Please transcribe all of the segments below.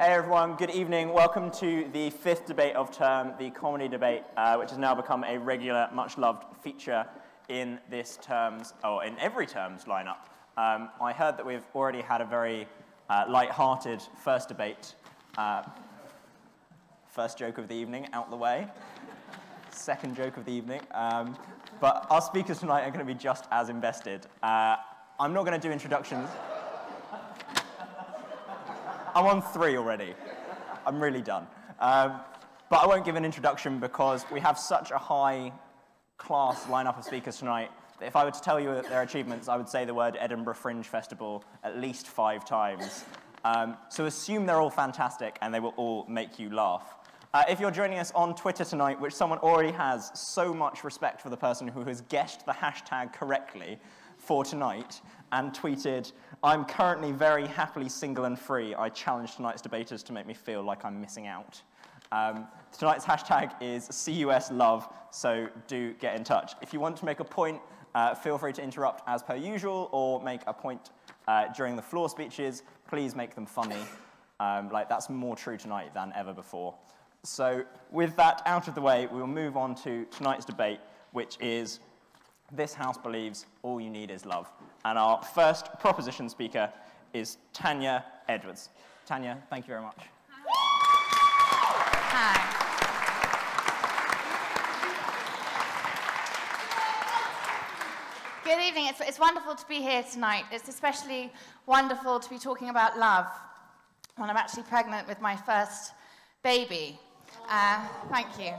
Hey everyone, good evening. Welcome to the fifth debate of term, the comedy debate, which has now become a regular, much-loved feature in this term's, or in every term's lineup. I heard that we've already had a very light-hearted first debate. First joke of the evening out the way. Second joke of the evening. But our speakers tonight are going to be just as invested. I'm not going to do introductions. I'm on 3 already. I'm really done. But I won't give an introduction because we have such a high-class lineup of speakers tonight that if I were to tell you their achievements, I would say the word Edinburgh Fringe Festival at least 5 times. So assume they're all fantastic and they will all make you laugh. If you're joining us on Twitter tonight, which someone already has, so much respect for the person who has guessed the hashtag correctly for tonight and tweeted, "I'm currently very happily single and free. I challenge tonight's debaters to make me feel like I'm missing out." Tonight's hashtag is CUSLove, so do get in touch. If you want to make a point, feel free to interrupt as per usual or make a point during the floor speeches. Please make them funny. That's more true tonight than ever before. So with that out of the way, we will move on to tonight's debate, which is This House Believes All You Need Is Love. And our first proposition speaker is Tania Edwards. Tania, thank you very much. Hi. Good evening. It's wonderful to be here tonight. It's especially wonderful to be talking about love when I'm actually pregnant with my first baby. Thank you.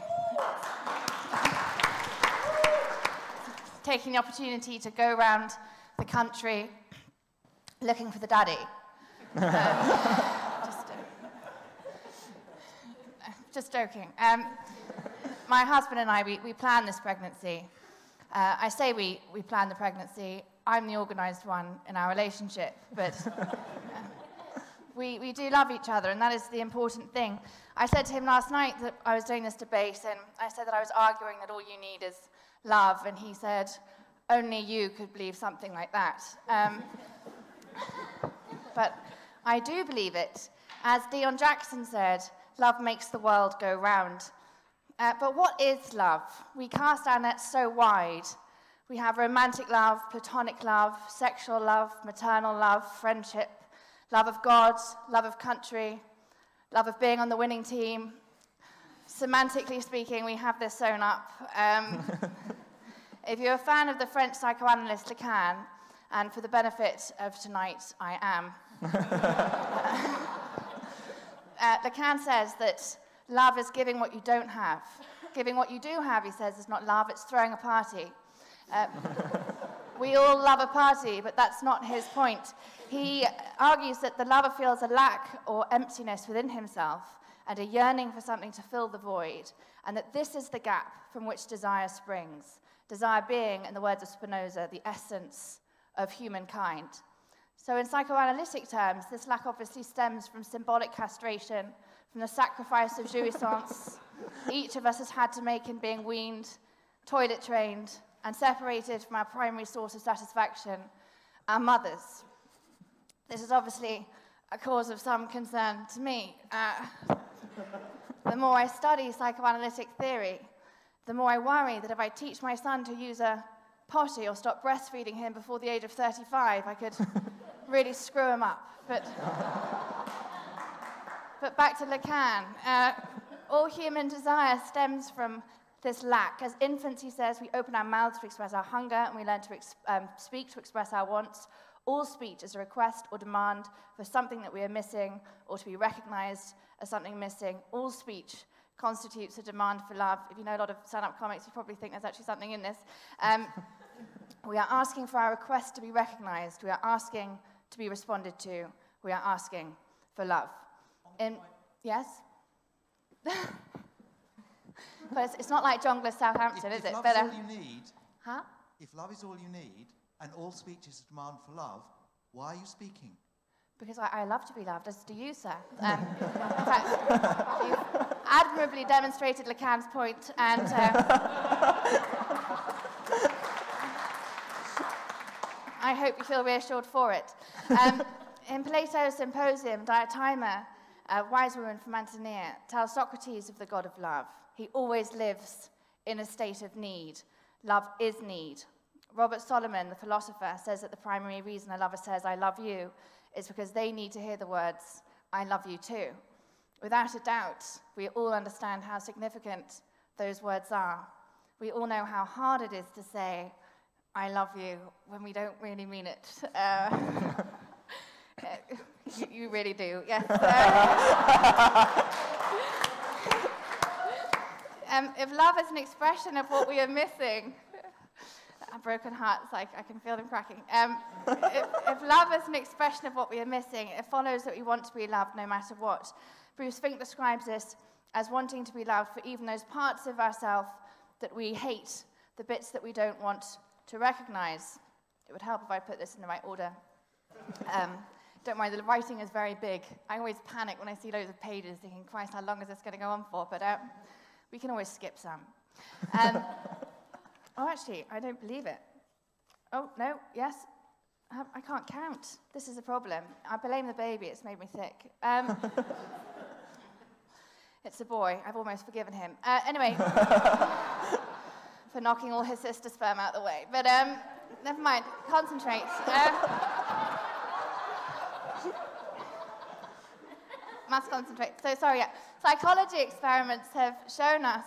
Taking the opportunity to go around the country looking for the daddy. Just joking. My husband and I, we planned this pregnancy. I say we planned the pregnancy. I'm the organised one in our relationship, but we do love each other, and that is the important thing. I said to him last night that I was doing this debate, and I said that I was arguing that all you need is love, and he said, only you could believe something like that. But I do believe it. As Dion Jackson said, love makes the world go round. But what is love? We cast our nets so wide. We have romantic love, platonic love, sexual love, maternal love, friendship, love of God, love of country, love of being on the winning team. Semantically speaking, we have this sewn up. If you're a fan of the French psychoanalyst Lacan, and for the benefit of tonight, I am, Lacan says that love is giving what you don't have. Giving what you do have, he says, is not love, it's throwing a party. We all love a party, but that's not his point. He argues that the lover feels a lack or emptiness within himself and a yearning for something to fill the void, and that this is the gap from which desire springs. Desire being, in the words of Spinoza, the essence of humankind. So in psychoanalytic terms, this lack obviously stems from symbolic castration, from the sacrifice of jouissance each of us has had to make in being weaned, toilet trained, and separated from our primary source of satisfaction, our mothers. This is obviously a cause of some concern to me. The more I study psychoanalytic theory, the more I worry that if I teach my son to use a potty or stop breastfeeding him before the age of 35, I could really screw him up. But back to Lacan. All human desire stems from this lack. As infants, he says, we open our mouths to express our hunger, and we learn to speak to express our wants. All speech is a request or demand for something that we are missing or to be recognized as something missing. All speech constitutes a demand for love. If you know a lot of stand-up comics, you probably think there's actually something in this. We are asking for our request to be recognized. We are asking to be responded to. We are asking for love. Yes? But it's not like Jongleur Southampton, is it? If love is all you need, huh? If love is all you need, and all speech is a demand for love, why are you speaking? Because I love to be loved, as do you, sir. In fact, you've admirably demonstrated Lacan's point, and I hope you feel reassured for it. In Plato's Symposium, Diotima A wise woman from Antonia tells Socrates of the god of love. He always lives in a state of need. Love is need. Robert Solomon, the philosopher, says that the primary reason a lover says, I love you, is because they need to hear the words, I love you too. Without a doubt, we all understand how significant those words are. We all know how hard it is to say, I love you, when we don't really mean it. You really do, yes. If love is an expression of what we are missing, broken hearts, like I can feel them cracking. If love is an expression of what we are missing, it follows that we want to be loved no matter what. Bruce Fink describes this as wanting to be loved for even those parts of ourselves that we hate, the bits that we don't want to recognize. It would help if I put this in the right order. Don't worry, the writing is very big. I always panic when I see loads of pages, thinking, Christ, how long is this going to go on for? But we can always skip some. Oh, actually, I don't believe it. Oh, no, yes. I can't count. This is a problem. I blame the baby. It's made me sick. It's a boy. I've almost forgiven him. Anyway, for knocking all his sister's sperm out of the way. But never mind. Concentrate. Must concentrate. So, sorry, yeah. Psychology experiments have shown us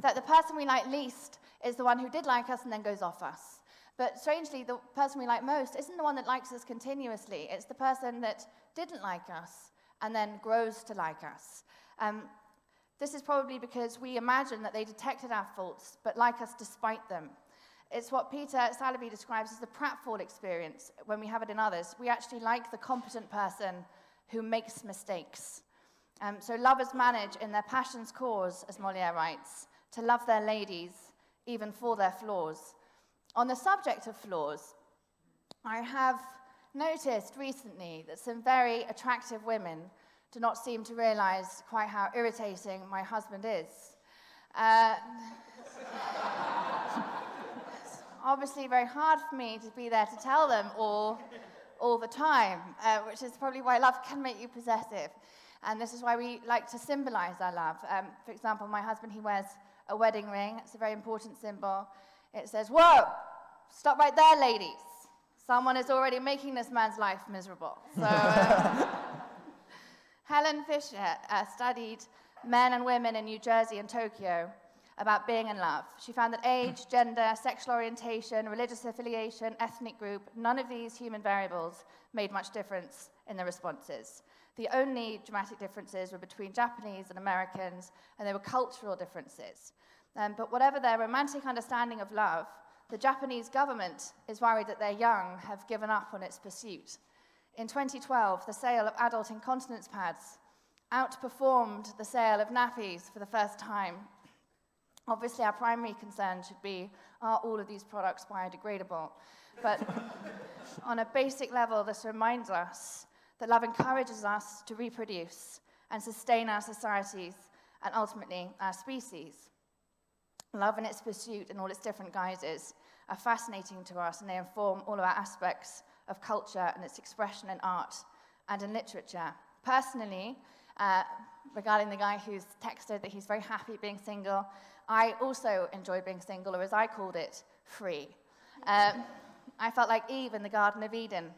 that the person we like least is the one who did like us and then goes off us. But strangely, the person we like most isn't the one that likes us continuously. It's the person that didn't like us and then grows to like us. This is probably because we imagine that they detected our faults, but like us despite them. It's what Peter Salovey describes as the pratfall experience when we have it in others. We actually like the competent person who makes mistakes. So lovers manage in their passion's cause, as Molière writes, to love their ladies, even for their flaws. On the subject of flaws, I have noticed recently that some very attractive women do not seem to realize quite how irritating my husband is. It's obviously very hard for me to be there to tell them all the time, which is probably why love can make you possessive. And this is why we like to symbolize our love. For example, my husband, he wears a wedding ring. It's a very important symbol. It says, whoa, stop right there, ladies. Someone is already making this man's life miserable. So, Helen Fisher studied men and women in New Jersey and Tokyo about being in love. She found that age, gender, sexual orientation, religious affiliation, ethnic group, none of these human variables made much difference in the responses. The only dramatic differences were between Japanese and Americans, and they were cultural differences. But whatever their romantic understanding of love, the Japanese government is worried that their young have given up on its pursuit. In 2012, the sale of adult incontinence pads outperformed the sale of nappies for the first time. Obviously, our primary concern should be, are all of these products biodegradable? But on a basic level, this reminds us that love encourages us to reproduce and sustain our societies and ultimately our species. Love and its pursuit in all its different guises are fascinating to us, and they inform all of our aspects of culture and its expression in art and in literature. Personally, regarding the guy who's texted that he's very happy being single, I also enjoy being single, or as I called it, free. I felt like Eve in the Garden of Eden.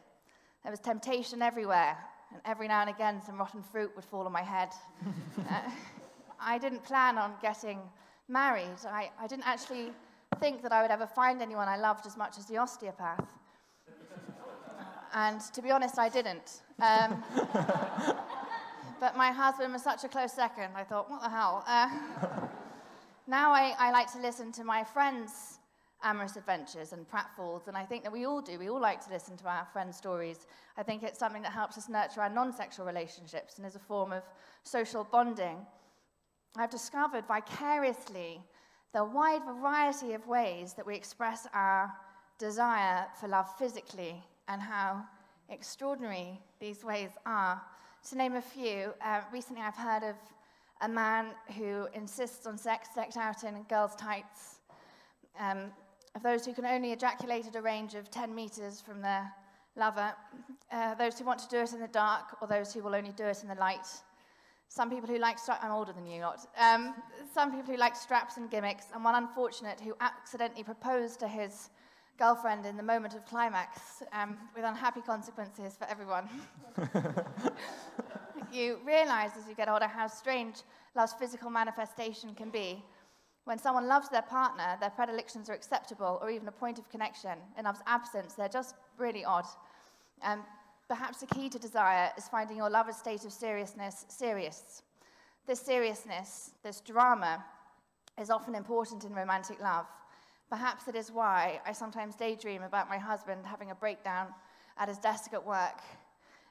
There was temptation everywhere, and every now and again some rotten fruit would fall on my head. I didn't plan on getting married. I didn't actually think that I would ever find anyone I loved as much as the osteopath. And to be honest, I didn't. But my husband was such a close second, I thought, what the hell? Now I like to listen to my friends' amorous adventures and pratfalls, and I think that we all do. We all like to listen to our friends' stories. I think it's something that helps us nurture our non-sexual relationships and is a form of social bonding. I've discovered vicariously the wide variety of ways that we express our desire for love physically and how extraordinary these ways are. To name a few, recently I've heard of a man who insists on sex decked out in girls' tights, of those who can only ejaculate at a range of 10 meters from their lover, those who want to do it in the dark, or those who will only do it in the light, Some people who like I'm older than you, not. Some people who like straps and gimmicks, and one unfortunate who accidentally proposed to his girlfriend in the moment of climax, with unhappy consequences for everyone. You realize as you get older how strange love's physical manifestation can be. When someone loves their partner, their predilections are acceptable or even a point of connection. In love's absence, they're just really odd. Perhaps the key to desire is finding your lover's state of seriousness serious. This seriousness, this drama, is often important in romantic love. Perhaps it is why I sometimes daydream about my husband having a breakdown at his desk at work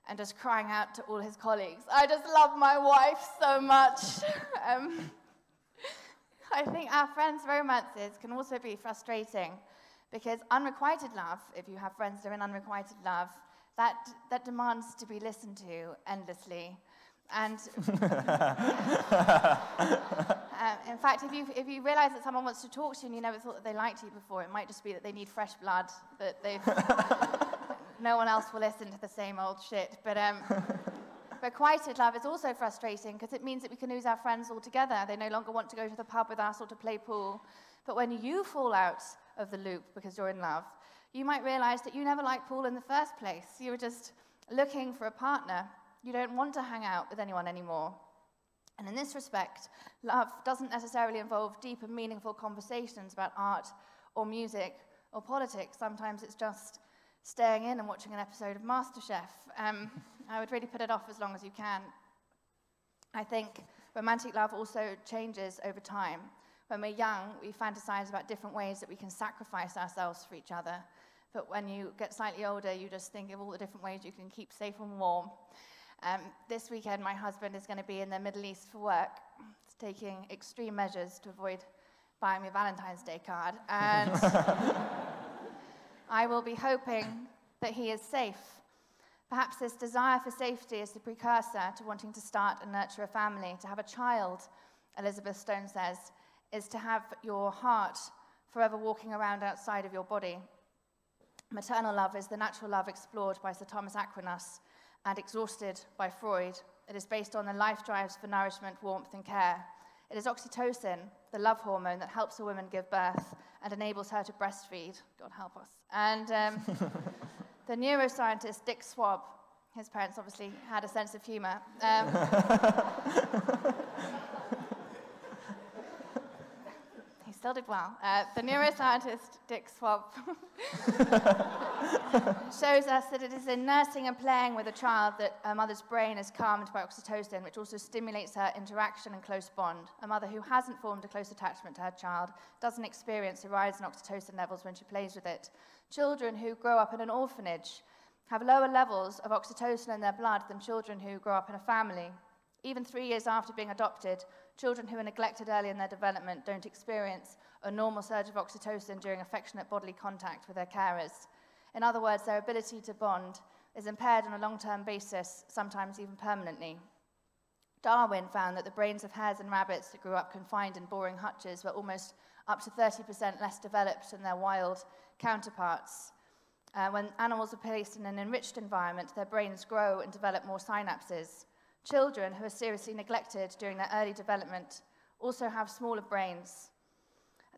and just crying out to all his colleagues, "I just love my wife so much." I think our friends' romances can also be frustrating because unrequited love, if you have friends that are in unrequited love, that demands to be listened to endlessly. And in fact, if you realize that someone wants to talk to you and you never thought that they liked you before, it might just be that they need fresh blood, that no one else will listen to the same old shit. But requited love is also frustrating because it means that we can lose our friends altogether. They no longer want to go to the pub with us or to play pool. But when you fall out of the loop because you're in love, you might realize that you never liked pool in the first place. You were just looking for a partner. You don't want to hang out with anyone anymore. And in this respect, love doesn't necessarily involve deep and meaningful conversations about art or music or politics. Sometimes it's just staying in and watching an episode of MasterChef. I would really put it off as long as you can. I think romantic love also changes over time. When we're young, we fantasize about different ways that we can sacrifice ourselves for each other. But when you get slightly older, you just think of all the different ways you can keep safe and warm. This weekend, my husband is going to be in the Middle East for work. He's taking extreme measures to avoid buying me a Valentine's Day card. And I will be hoping that he is safe. Perhaps this desire for safety is the precursor to wanting to start and nurture a family. To have a child, Elizabeth Stone says, is to have your heart forever walking around outside of your body. Maternal love is the natural love explored by Sir Thomas Aquinas and exhausted by Freud. It is based on the life drives for nourishment, warmth, and care. It is oxytocin, the love hormone that helps a woman give birth and enables her to breastfeed. God help us. And the neuroscientist Dick Swab, his parents obviously had a sense of humor. He still did well. The neuroscientist Dick Swab shows us that it is in nursing and playing with a child that a mother's brain is calmed by oxytocin, which also stimulates her interaction and close bond. A mother who hasn't formed a close attachment to her child doesn't experience a rise in oxytocin levels when she plays with it. Children who grow up in an orphanage have lower levels of oxytocin in their blood than children who grow up in a family. Even 3 years after being adopted, children who are neglected early in their development don't experience a normal surge of oxytocin during affectionate bodily contact with their carers. In other words, their ability to bond is impaired on a long-term basis, sometimes even permanently. Darwin found that the brains of hares and rabbits that grew up confined in boring hutches were almost up to 30% less developed than their wild counterparts. When animals are placed in an enriched environment, their brains grow and develop more synapses. Children who are seriously neglected during their early development also have smaller brains.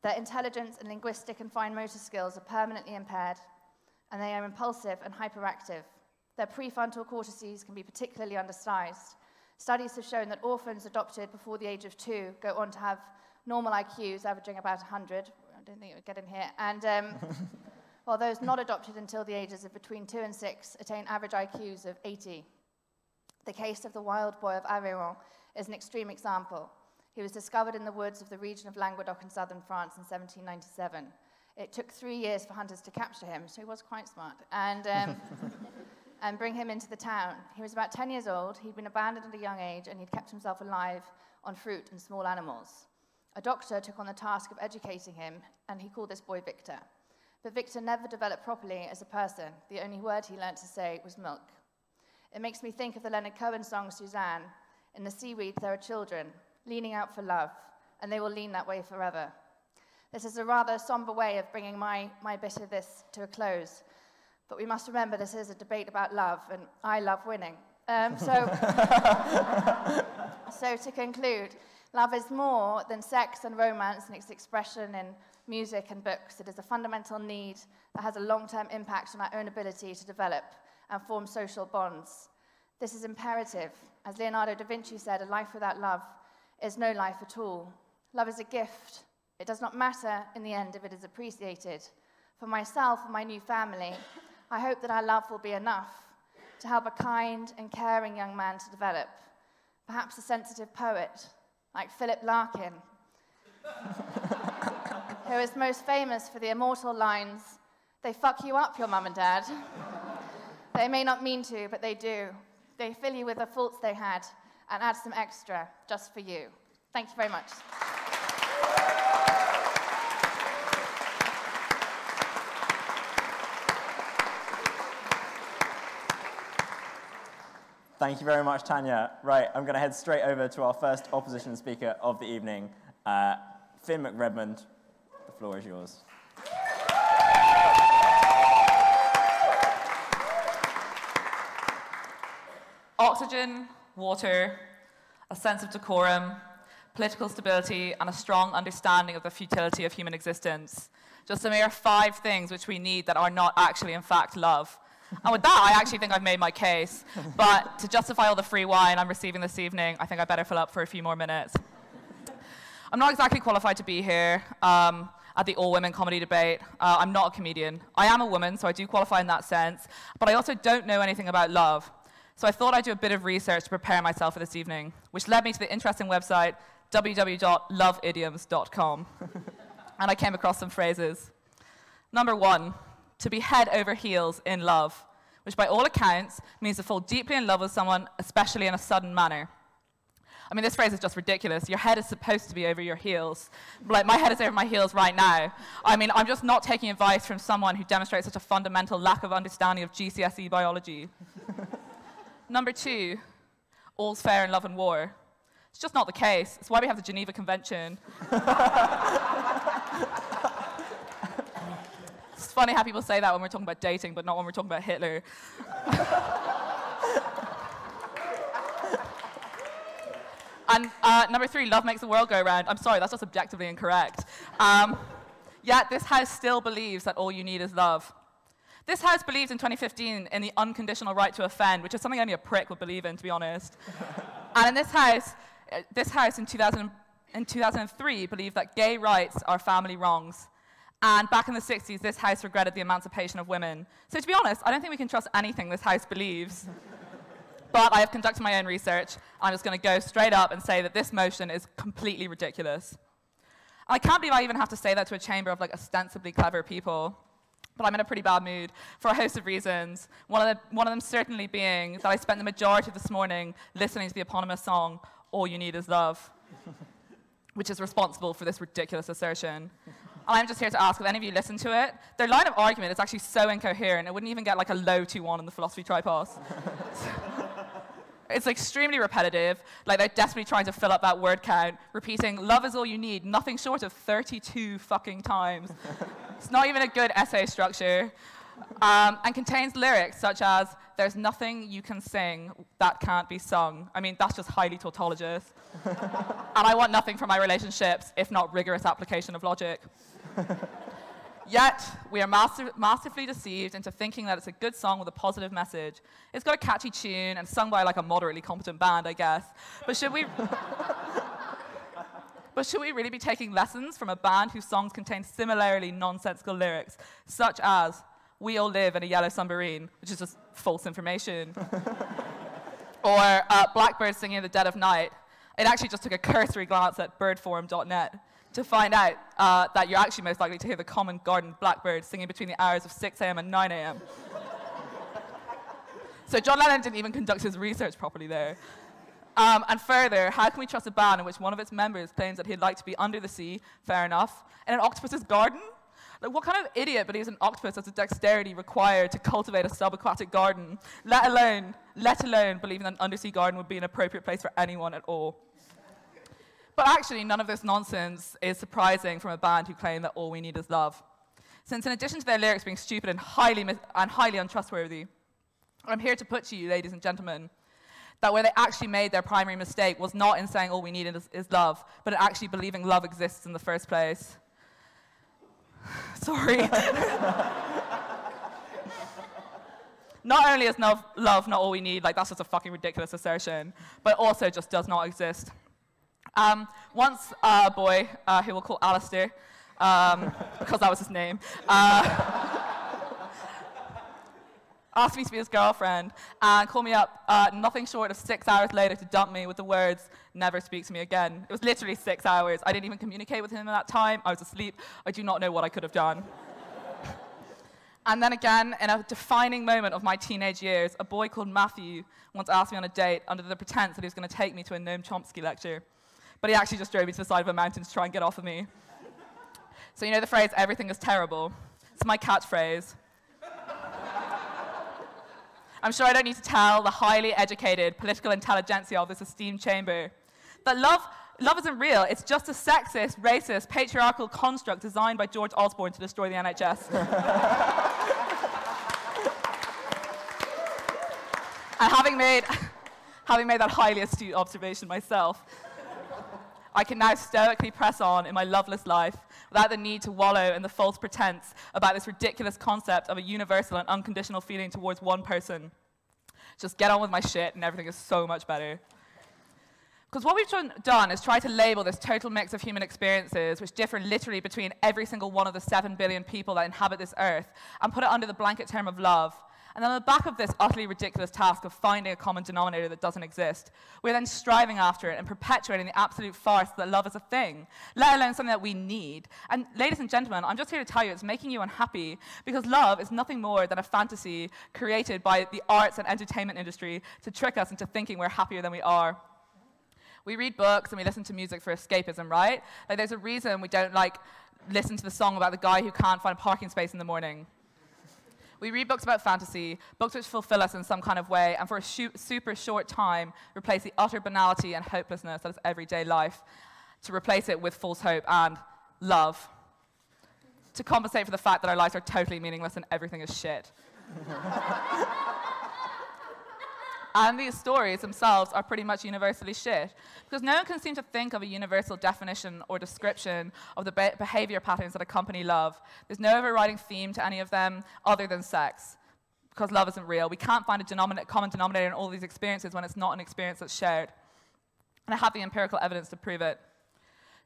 Their intelligence and linguistic and fine motor skills are permanently impaired, and they are impulsive and hyperactive. Their prefrontal cortices can be particularly undersized. Studies have shown that orphans adopted before the age of 2 go on to have normal IQs averaging about 100. I don't think it would get in here. And while those not adopted until the ages of between 2 and 6 attain average IQs of 80. The case of the wild boy of Aveyron is an extreme example. He was discovered in the woods of the region of Languedoc in southern France in 1797. It took 3 years for hunters to capture him, so he was quite smart, and bring him into the town. He was about 10 years old, he'd been abandoned at a young age, and he'd kept himself alive on fruit and small animals. A doctor took on the task of educating him, and he called this boy Victor. But Victor never developed properly as a person. The only word he learned to say was milk. It makes me think of the Leonard Cohen song, Suzanne. In the seaweed, there are children, leaning out for love, and they will lean that way forever. This is a rather somber way of bringing my bit of this to a close. But we must remember this is a debate about love, and I love winning. So to conclude, love is more than sex and romance and its expression in music and books. It is a fundamental need that has a long-term impact on our own ability to develop and form social bonds. This is imperative. As Leonardo da Vinci said, a life without love is no life at all. Love is a gift. It does not matter in the end if it is appreciated. For myself and my new family, I hope that our love will be enough to help a kind and caring young man to develop. Perhaps a sensitive poet, like Philip Larkin, who is most famous for the immortal lines, "They fuck you up, your mum and dad." They may not mean to, but they do. They fill you with the faults they had and add some extra just for you. Thank you very much. Thank you very much, Tanya. Right, I'm going to head straight over to our first opposition speaker of the evening, Finn McRedmond. The floor is yours. Oxygen, water, a sense of decorum, political stability, and a strong understanding of the futility of human existence. Just a mere 5 things which we need that are not actually, in fact, love. And with that, I actually think I've made my case. But to justify all the free wine I'm receiving this evening, I think I better fill up for a few more minutes. I'm not exactly qualified to be here at the all-women comedy debate. I'm not a comedian. I am a woman, so I do qualify in that sense. But I also don't know anything about love. So I thought I'd do a bit of research to prepare myself for this evening, which led me to the interesting website www.loveidioms.com. And I came across some phrases. Number 1. To be head over heels in love, which by all accounts means to fall deeply in love with someone, especially in a sudden manner. I mean, this phrase is just ridiculous. Your head is supposed to be over your heels. Like, my head is over my heels right now. I mean, I'm just not taking advice from someone who demonstrates such a fundamental lack of understanding of GCSE biology. Number 2, all's fair in love and war. It's just not the case. It's why we have the Geneva Convention. It's funny how people say that when we're talking about dating, but not when we're talking about Hitler. And number 3, love makes the world go round. I'm sorry, that's just objectively incorrect. Yet this house still believes that all you need is love. This house believes in 2015 in the unconditional right to offend, which is something only a prick would believe in, to be honest. And in this house in 2003 believed that gay rights are family wrongs. And back in the 60s, this house regretted the emancipation of women. So to be honest, I don't think we can trust anything this house believes. But I have conducted my own research. I'm just going to go straight up and say that this motion is completely ridiculous. I can't believe I even have to say that to a chamber of like ostensibly clever people. But I'm in a pretty bad mood for a host of reasons. One of them certainly being that I spent the majority of this morning listening to the eponymous song, All You Need Is Love, which is responsible for this ridiculous assertion. And I'm just here to ask if any of you listen to it. Their line of argument is actually so incoherent, it wouldn't even get like a low 2-1 in the philosophy tripos. It's extremely repetitive, like they're desperately trying to fill up that word count, repeating, love is all you need, nothing short of 32 fucking times. It's not even a good essay structure. And contains lyrics such as, there's nothing you can sing that can't be sung. I mean, that's just highly tautologous. And I want nothing from my relationships, if not rigorous application of logic. Yet, we are masterfully deceived into thinking that it's a good song with a positive message. It's got a catchy tune and sung by like a moderately competent band, I guess. But should we really be taking lessons from a band whose songs contain similarly nonsensical lyrics, such as, we all live in a yellow submarine, which is just false information. Or Blackbird Singing in the Dead of Night. It actually just took a cursory glance at birdforum.net to find out that you're actually most likely to hear the common garden blackbird singing between the hours of 6 a.m. and 9 a.m. So John Lennon didn't even conduct his research properly there. And further, how can we trust a band in which one of its members claims that he'd like to be under the sea, fair enough, in an octopus's garden? Like, what kind of idiot believes an octopus has the dexterity required to cultivate a subaquatic garden, let alone believing that an undersea garden would be an appropriate place for anyone at all? But actually, none of this nonsense is surprising from a band who claim that all we need is love. Since in addition to their lyrics being stupid and highly untrustworthy, I'm here to put to you, ladies and gentlemen, that where they actually made their primary mistake was not in saying all we need is love, but in actually believing love exists in the first place. Sorry. Not only is love not all we need, like that's just a fucking ridiculous assertion, but also just does not exist. Once a boy, who we'll call Alistair, because that was his name, asked me to be his girlfriend and called me up nothing short of 6 hours later to dump me with the words, "Never speak to me again." It was literally 6 hours. I didn't even communicate with him at that time. I was asleep. I do not know what I could have done. And then again, in a defining moment of my teenage years, a boy called Matthew once asked me on a date under the pretense that he was going to take me to a Noam Chomsky lecture. But he actually just drove me to the side of a mountain to try and get off of me. So you know the phrase, "everything is terrible"? It's my catchphrase. I'm sure I don't need to tell the highly educated political intelligentsia of this esteemed chamber that love isn't real. It's just a sexist, racist, patriarchal construct designed by George Osborne to destroy the NHS. And having made that highly astute observation myself, I can now stoically press on in my loveless life without the need to wallow in the false pretense about this ridiculous concept of a universal and unconditional feeling towards one person. Just get on with my shit and everything is so much better. Because what we've done is try to label this total mix of human experiences, which differ literally between every single one of the 7 billion people that inhabit this earth, and put it under the blanket term of love. And then on the back of this utterly ridiculous task of finding a common denominator that doesn't exist, we're then striving after it and perpetuating the absolute farce that love is a thing, let alone something that we need. And ladies and gentlemen, I'm just here to tell you it's making you unhappy, because love is nothing more than a fantasy created by the arts and entertainment industry to trick us into thinking we're happier than we are. We read books and we listen to music for escapism, right? Like there's a reason we don't listen to the song about the guy who can't find a parking space in the morning. We read books about fantasy, books which fulfill us in some kind of way, and for a super short time replace the utter banality and hopelessness that is everyday life, to replace it with false hope and love, to compensate for the fact that our lives are totally meaningless and everything is shit. And these stories themselves are pretty much universally shit, because no one can seem to think of a universal definition or description of the behavior patterns that accompany love. There's no overriding theme to any of them other than sex, because love isn't real. We can't find a common denominator in all these experiences when it's not an experience that's shared. And I have the empirical evidence to prove it.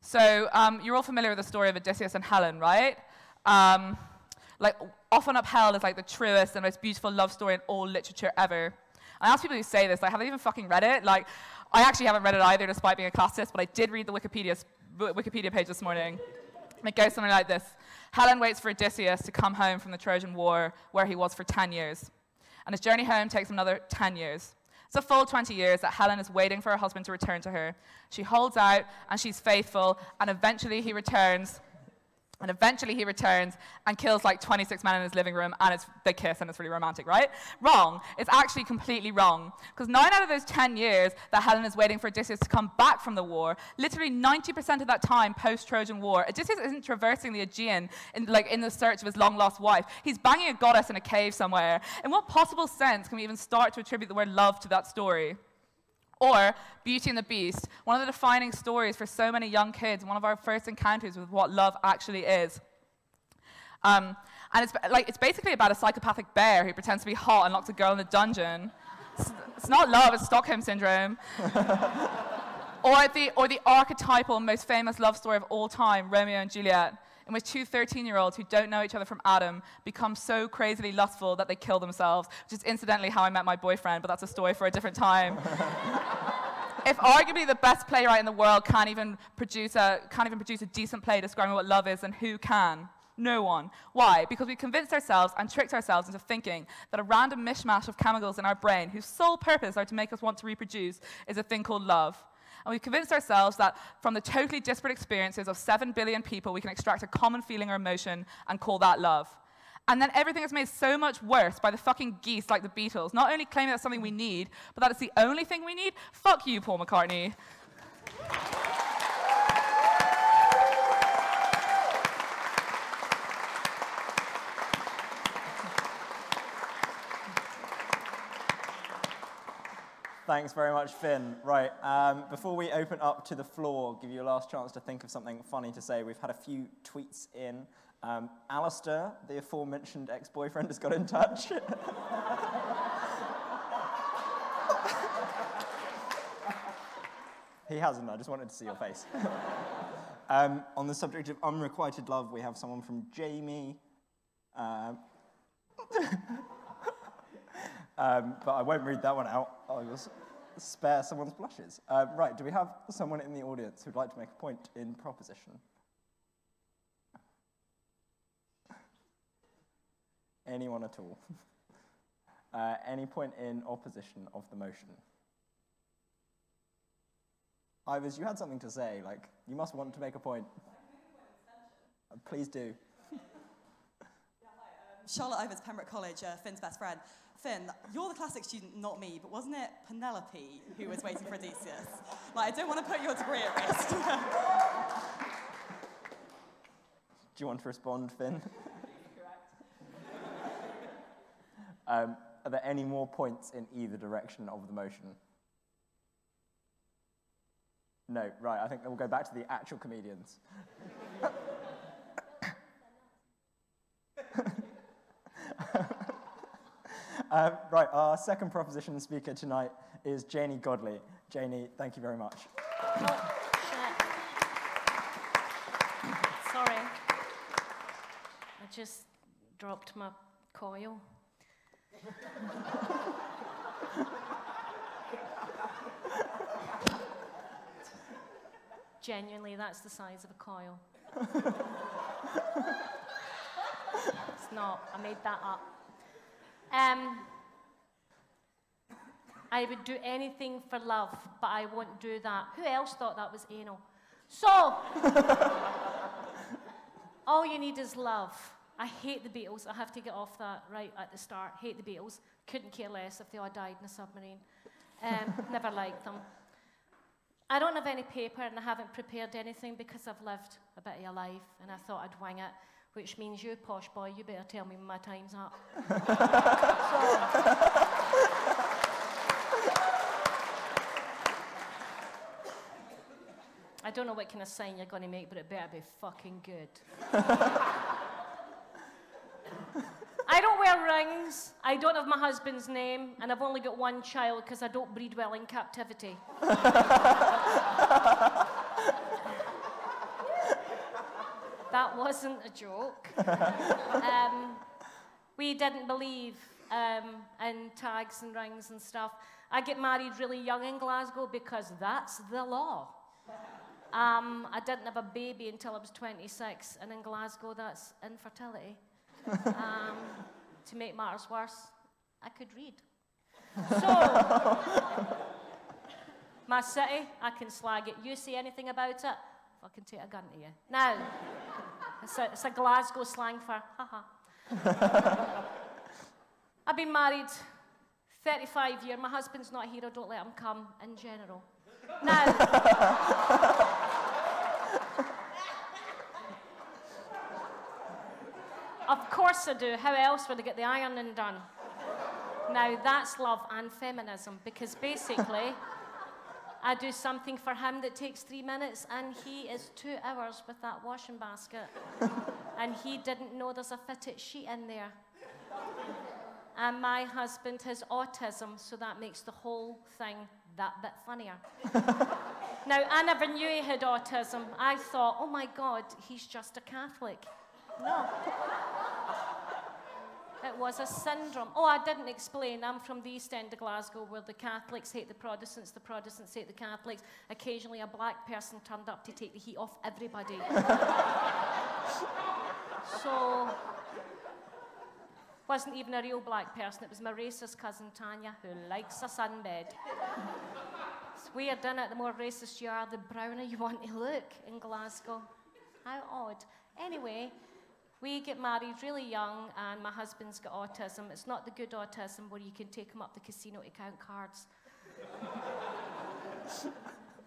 So you're all familiar with the story of Odysseus and Helen, right? Often upheld as the truest and most beautiful love story in all literature ever. I ask people who say this, have they even fucking read it? I actually haven't read it either, despite being a classicist, but I did read the Wikipedia page this morning. And it goes something like this. Helen waits for Odysseus to come home from the Trojan War, where he was for 10 years. And his journey home takes another 10 years. It's a full 20 years that Helen is waiting for her husband to return to her. She holds out, and she's faithful, and eventually he returns. And kills 26 men in his living room, and they kiss, and it's really romantic, right? Wrong. It's actually completely wrong. Because 9 out of those 10 years that Helen is waiting for Odysseus to come back from the war, literally 90% of that time post-Trojan War, Odysseus isn't traversing the Aegean in the search of his long-lost wife. He's banging a goddess in a cave somewhere. In what possible sense can we even start to attribute the word love to that story? Or Beauty and the Beast, one of the defining stories for so many young kids, one of our first encounters with what love actually is. And it's basically about a psychopathic bear who pretends to be hot and locks a girl in a dungeon. It's not love, it's Stockholm Syndrome. or the archetypal, most famous love story of all time, Romeo and Juliet, in which two 13-year-olds who don't know each other from Adam become so crazily lustful that they kill themselves, which is incidentally how I met my boyfriend, but that's a story for a different time. If arguably the best playwright in the world can't even produce a decent play describing what love is, then who can? No one. Why? Because we convinced ourselves and tricked ourselves into thinking that a random mishmash of chemicals in our brain, whose sole purpose are to make us want to reproduce, is a thing called love. And we've convinced ourselves that from the totally disparate experiences of 7 billion people, we can extract a common feeling or emotion and call that love. And then everything is made so much worse by the fucking geese like the Beatles, not only claiming that's something we need, but that it's the only thing we need. Fuck you, Paul McCartney. Thanks very much, Finn. Right, before we open up to the floor, give you a last chance to think of something funny to say. We've had a few tweets in. Alistair, the aforementioned ex-boyfriend, has got in touch. He hasn't, I just wanted to see your face. On the subject of unrequited love, we have someone from Jamie. But I won't read that one out. I will spare someone's blushes. Right, do we have someone in the audience who'd like to make a point in proposition? Anyone at all? Any point in opposition of the motion? Ivers, you had something to say, like, you must want to make a point. Please do. Charlotte Ivers, Pembroke College, Finn's best friend. Finn, you're the classic student, not me, but wasn't it Penelope who was waiting for Odysseus? Like, I don't want to put your degree at risk. Do you want to respond, Finn? Are there any more points in either direction of the motion? No, right, I think we'll go back to the actual comedians. Right, our second proposition speaker tonight is Janey Godley. Janey, thank you very much. Oh, shit. Sorry. I just dropped my coil. Genuinely, that's the size of a coil. It's not. I made that up. I would do anything for love, but I won't do that. Who else thought that was anal? So, all you need is love. I hate the Beatles. I have to get off that right at the start. Hate the Beatles. Couldn't care less if they all died in a submarine. Never liked them. I don't have any paper and I haven't prepared anything because I've lived a bit of a life and I thought I'd wing it, which means you, posh boy, you better tell me when my time's up. I don't know what kind of sign you're going to make, but it better be fucking good. I don't wear rings, I don't have my husband's name, and I've only got one child because I don't breed well in captivity. That wasn't a joke. We didn't believe in tags and rings and stuff. I get married really young in Glasgow because that's the law. I didn't have a baby until I was 26, and in Glasgow that's infertility. To make matters worse, I could read. So, my city, I can slag it. You say anything about it, fucking take a gun to you. Now, it's a Glasgow slang for haha. I've been married 35 years. My husband's not here, I don't let him come in general. Now, of course I do. How else would I get the ironing done? Now, that's love and feminism, because basically, I do something for him that takes 3 minutes, and he is 2 hours with that washing basket. And he didn't know there's a fitted sheet in there. And my husband has autism, so that makes the whole thing that bit funnier. Now, I never knew he had autism. I thought, oh my God, he's just a Catholic. No. It was a syndrome. Oh, I didn't explain. I'm from the East End of Glasgow, where the Catholics hate the Protestants hate the Catholics. Occasionally, a black person turned up to take the heat off everybody. So, wasn't even a real black person. It was my racist cousin, Tanya, who likes a sunbed. It's weird, isn't it? The more racist you are, the browner you want to look in Glasgow. How odd. Anyway, we get married really young, and my husband's got autism. It's not the good autism where you can take him up the casino to count cards.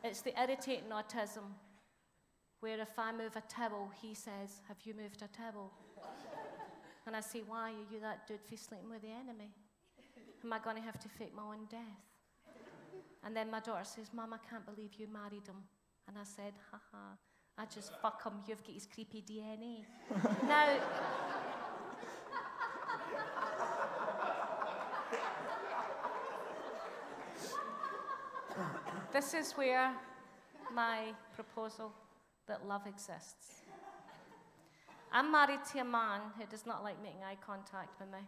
It's the irritating autism, where if I move a towel, he says, have you moved a towel? And I say, why are you that dude for sleeping with the enemy? Am I going to have to fake my own death? And then my daughter says, Mum, I can't believe you married him. And I said, haha, I just fuck him, you've got his creepy DNA. Now, this is where my proposal that love exists. I'm married to a man who does not like making eye contact with me.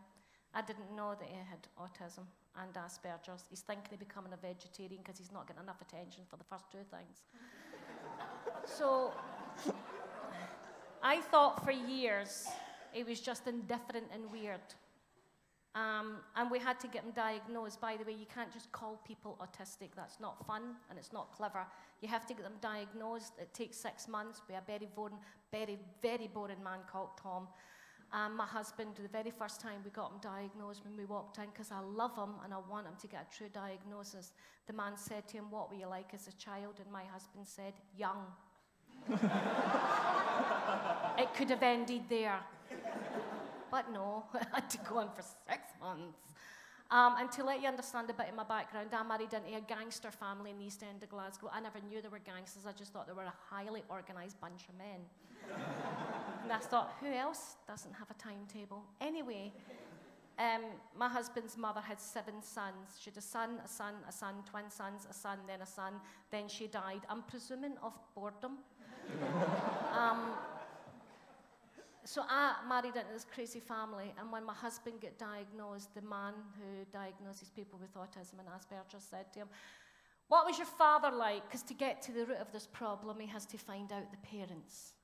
I didn't know that he had autism and Asperger's. He's thinking of becoming a vegetarian because he's not getting enough attention for the first two things. So I thought for years he was just indifferent and weird. And we had to get him diagnosed. By the way, you can't just call people autistic. That's not fun and it's not clever. You have to get them diagnosed. It takes 6 months by a very boring man called Tom. My husband, the very first time we got him diagnosed when we walked in, because I love him and I want him to get a true diagnosis, the man said to him, what were you like as a child? And my husband said, young. It could have ended there. But no, I had to go on for 6 months. And to let you understand a bit of my background, I married into a gangster family in the East End of Glasgow. I never knew they were gangsters. I just thought they were a highly organised bunch of men. And I thought, who else doesn't have a timetable? Anyway, my husband's mother had 7 sons. She had a son, a son, a son, twin sons, a son, then a son. Then she died. I'm presuming of boredom. So I married into this crazy family, and when my husband got diagnosed, the man who diagnoses people with autism and Asperger's said to him, what was your father like? Because to get to the root of this problem, he has to find out the parents.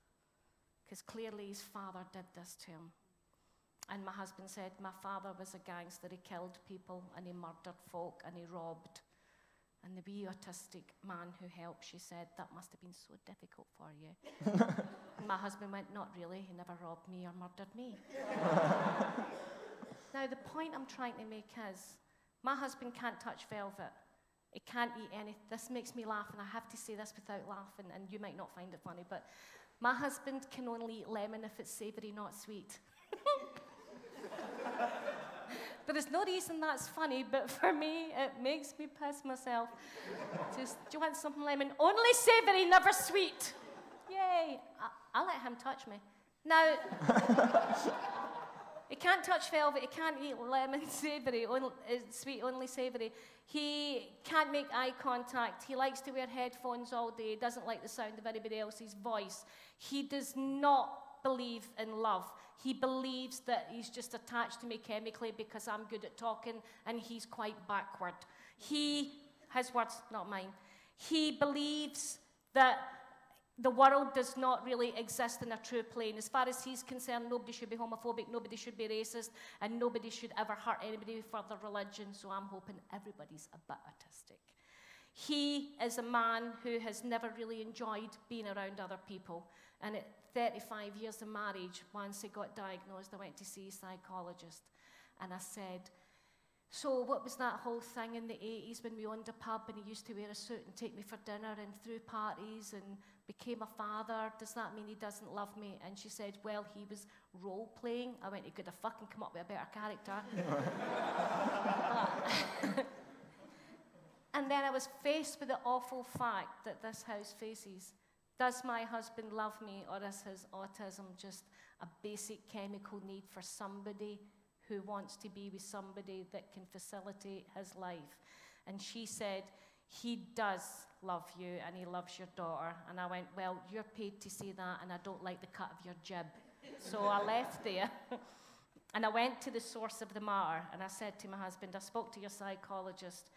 Because clearly his father did this to him. And my husband said, my father was a gangster. He killed people, and he murdered folk, and he robbed. And the wee autistic man who helped, she said, that must have been so difficult for you. And my husband went, not really, he never robbed me or murdered me. Now, the point I'm trying to make is, my husband can't touch velvet. He can't eat anything. This makes me laugh, and I have to say this without laughing, and you might not find it funny, but my husband can only eat lemon if it's savoury, not sweet. There is no reason that's funny, but for me, it makes me piss myself. Just, do you want something lemon? Only savoury, never sweet. Yay. I'll let him touch me. Now, he can't touch velvet, he can't eat lemon savoury, sweet, only savoury. He can't make eye contact. He likes to wear headphones all day. He doesn't like the sound of anybody else's voice. He does not believe in love. He believes that he's just attached to me chemically because I'm good at talking and he's quite backward. His words, not mine. He believes that the world does not really exist in a true plane. As far as he's concerned, nobody should be homophobic, nobody should be racist, and nobody should ever hurt anybody for their religion, so I'm hoping everybody's a bit autistic. He is a man who has never really enjoyed being around other people, and at 35 years of marriage, once he got diagnosed, I went to see a psychologist, and I said, so what was that whole thing in the 80s when we owned a pub and he used to wear a suit and take me for dinner and threw parties and became a father? Does that mean he doesn't love me? And she said, well, he was role-playing. I went, he could have fucking come up with a better character. And then I was faced with the awful fact that this house faces. Does my husband love me, or is his autism just a basic chemical need for somebody who wants to be with somebody that can facilitate his life? And she said, he does love you and he loves your daughter. And I went, well, you're paid to say that and I don't like the cut of your jib. So I left there and I went to the source of the matter and I said to my husband, I spoke to your psychologist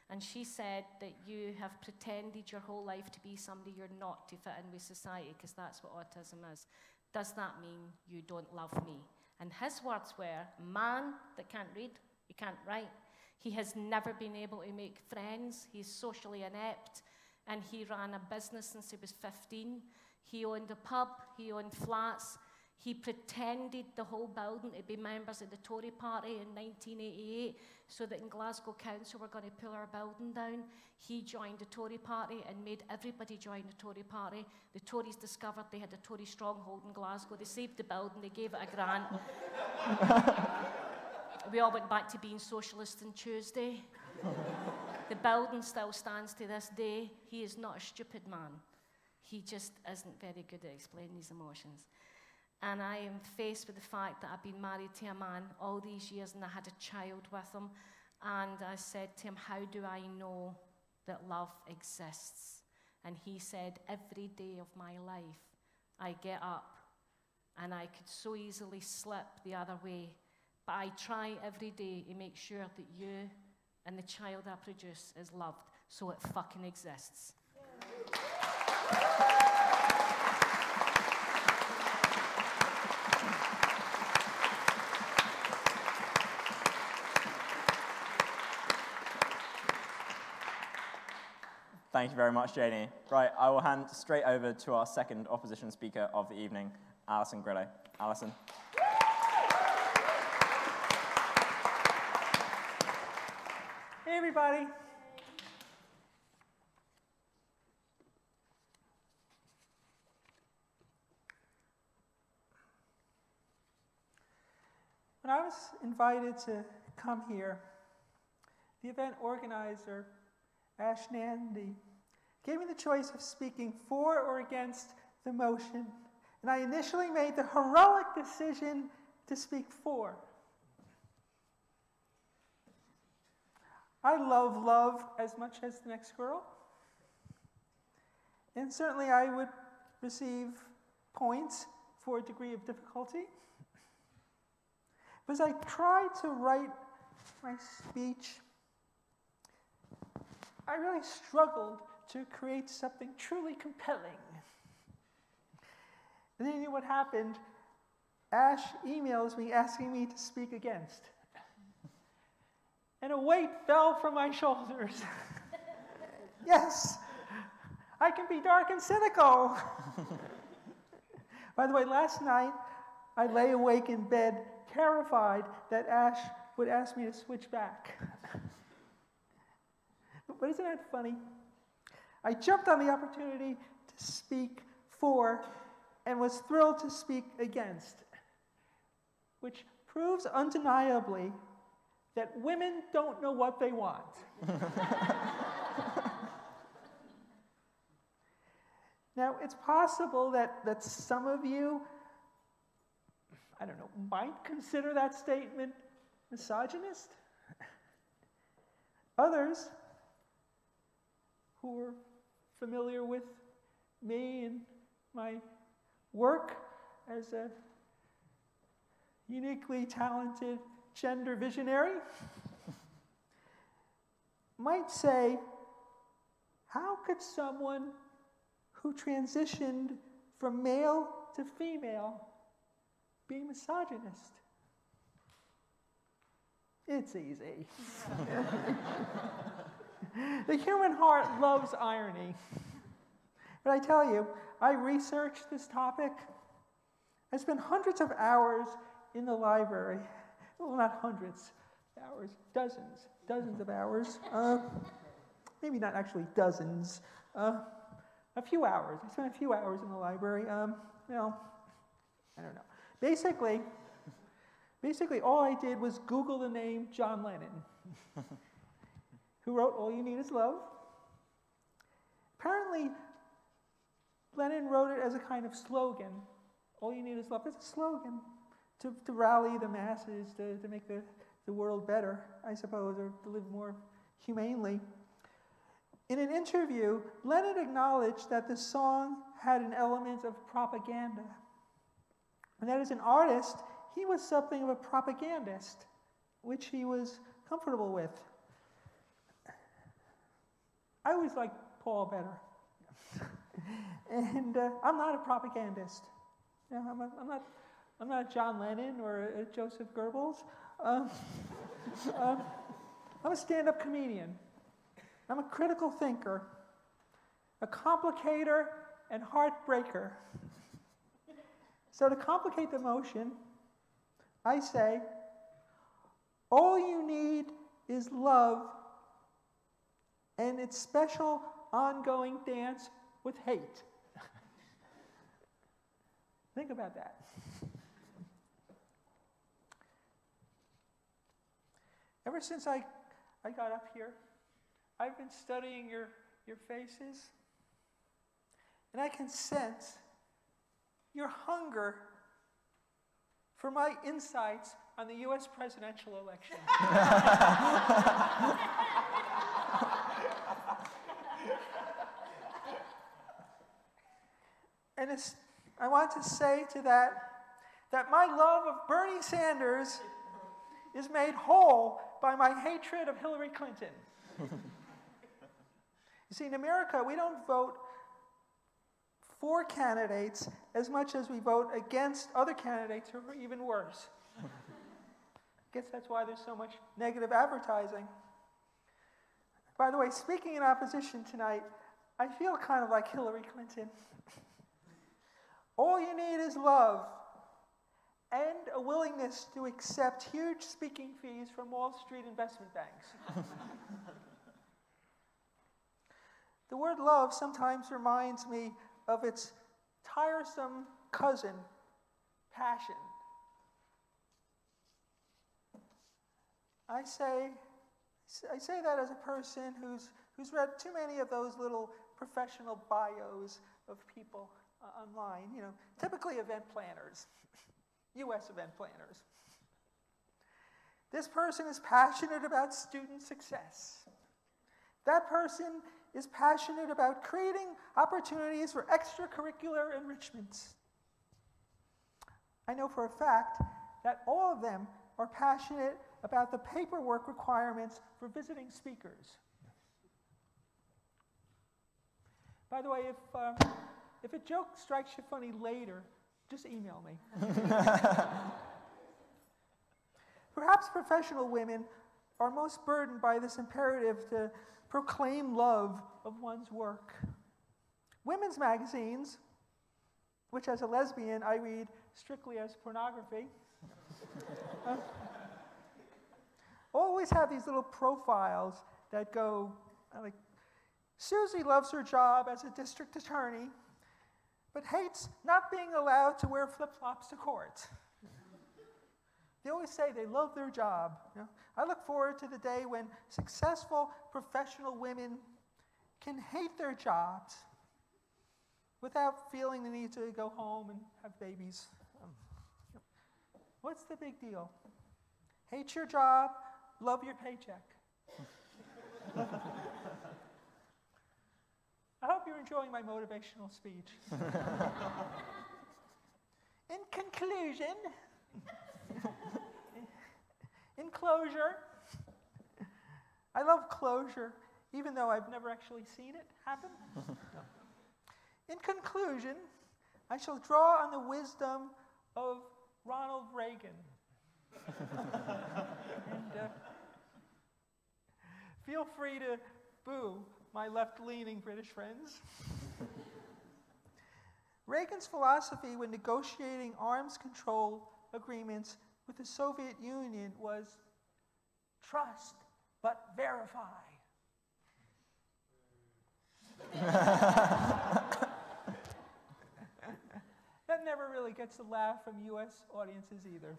and she said that you have pretended your whole life to be somebody you're not to fit in with society, because that's what autism is. Does that mean you don't love me? And his words were, a man that can't read, he can't write. He has never been able to make friends. He's socially inept. And he ran a business since he was 15. He owned a pub. He owned flats. He pretended the whole building to be members of the Tory party in 1988 so that in Glasgow Council we're going to pull our building down. He joined the Tory party and made everybody join the Tory party. The Tories discovered they had a Tory stronghold in Glasgow. They saved the building. They gave it a grant. We all went back to being socialists on Tuesday. The building still stands to this day. He is not a stupid man. He just isn't very good at explaining his emotions. And I am faced with the fact that I've been married to a man all these years and I had a child with him. And I said to him, how do I know that love exists? And he said, every day of my life, I get up and I could so easily slip the other way. But I try every day to make sure that you and the child I produce is loved, so it fucking exists. Thank you very much, Janey. Right, I will hand straight over to our second opposition speaker of the evening, Alison Grillo. Alison. Hey, everybody. When I was invited to come here, the event organizer, Ash Nandy, gave me the choice of speaking for or against the motion, and I initially made the heroic decision to speak for. I love love as much as the next girl, and certainly I would receive points for a degree of difficulty. But as I tried to write my speech, I really struggled to create something truly compelling. And then you know what happened? Ash emails me asking me to speak against. And a weight fell from my shoulders. Yes, I can be dark and cynical. By the way, last night, I lay awake in bed, terrified that Ash would ask me to switch back. But isn't that funny? I jumped on the opportunity to speak for and was thrilled to speak against, which proves undeniably that women don't know what they want. Now, it's possible that some of you, I don't know, might consider that statement misogynist. Others who are familiar with me and my work as a uniquely talented gender visionary might say, how could someone who transitioned from male to female be misogynist? It's easy. The human heart loves irony. But I tell you, I researched this topic. I spent hundreds of hours in the library. Well, not hundreds of hours, dozens of hours. Maybe not actually dozens. A few hours. I spent a few hours in the library. Well, I don't know. Basically, all I did was Google the name John Lennon, who wrote All You Need Is Love. Apparently, Lennon wrote it as a kind of slogan. All you need is love. It's a slogan to rally the masses, to make the world better, I suppose, or to live more humanely. In an interview, Lennon acknowledged that the song had an element of propaganda, and that as an artist, he was something of a propagandist, which he was comfortable with. I always liked Paul better. And I'm not a propagandist. You know, I'm not John Lennon or Joseph Goebbels. I'm a stand-up comedian. I'm a critical thinker, a complicator, and heartbreaker. So to complicate the motion, I say, all you need is love and its special ongoing dance with hate. Think about that. Ever since I got up here, I've been studying your faces, and I can sense your hunger for my insights on the U.S. presidential election. And I want to say to that my love of Bernie Sanders is made whole by my hatred of Hillary Clinton. You see, in America, we don't vote for candidates as much as we vote against other candidates who are even worse. I guess that's why there's so much negative advertising. By the way, speaking in opposition tonight, I feel kind of like Hillary Clinton. All you need is love and a willingness to accept huge speaking fees from Wall Street investment banks. The word love sometimes reminds me of its tiresome cousin, passion. I say that as a person who's read too many of those little professional bios of people online, typically event planners, U.S. event planners. This person is passionate about student success. That person is passionate about creating opportunities for extracurricular enrichments. I know for a fact that all of them are passionate about the paperwork requirements for visiting speakers. By the way, if a joke strikes you funny later, just email me. Perhaps professional women are most burdened by this imperative to proclaim love of one's work. Women's magazines, which as a lesbian I read strictly as pornography, always have these little profiles that go like, Susie loves her job as a district attorney, but hates not being allowed to wear flip-flops to court. They always say they love their job. I look forward to the day when successful professional women can hate their jobs without feeling the need to go home and have babies. What's the big deal? Hate your job, love your paycheck. I hope you're enjoying my motivational speech. In conclusion, in closure, I love closure, even though I've never actually seen it happen. No. In conclusion, I shall draw on the wisdom of Ronald Reagan. And feel free to boo my left-leaning British friends. Reagan's philosophy when negotiating arms control agreements with the Soviet Union was trust but verify. That never really gets a laugh from U.S. audiences either.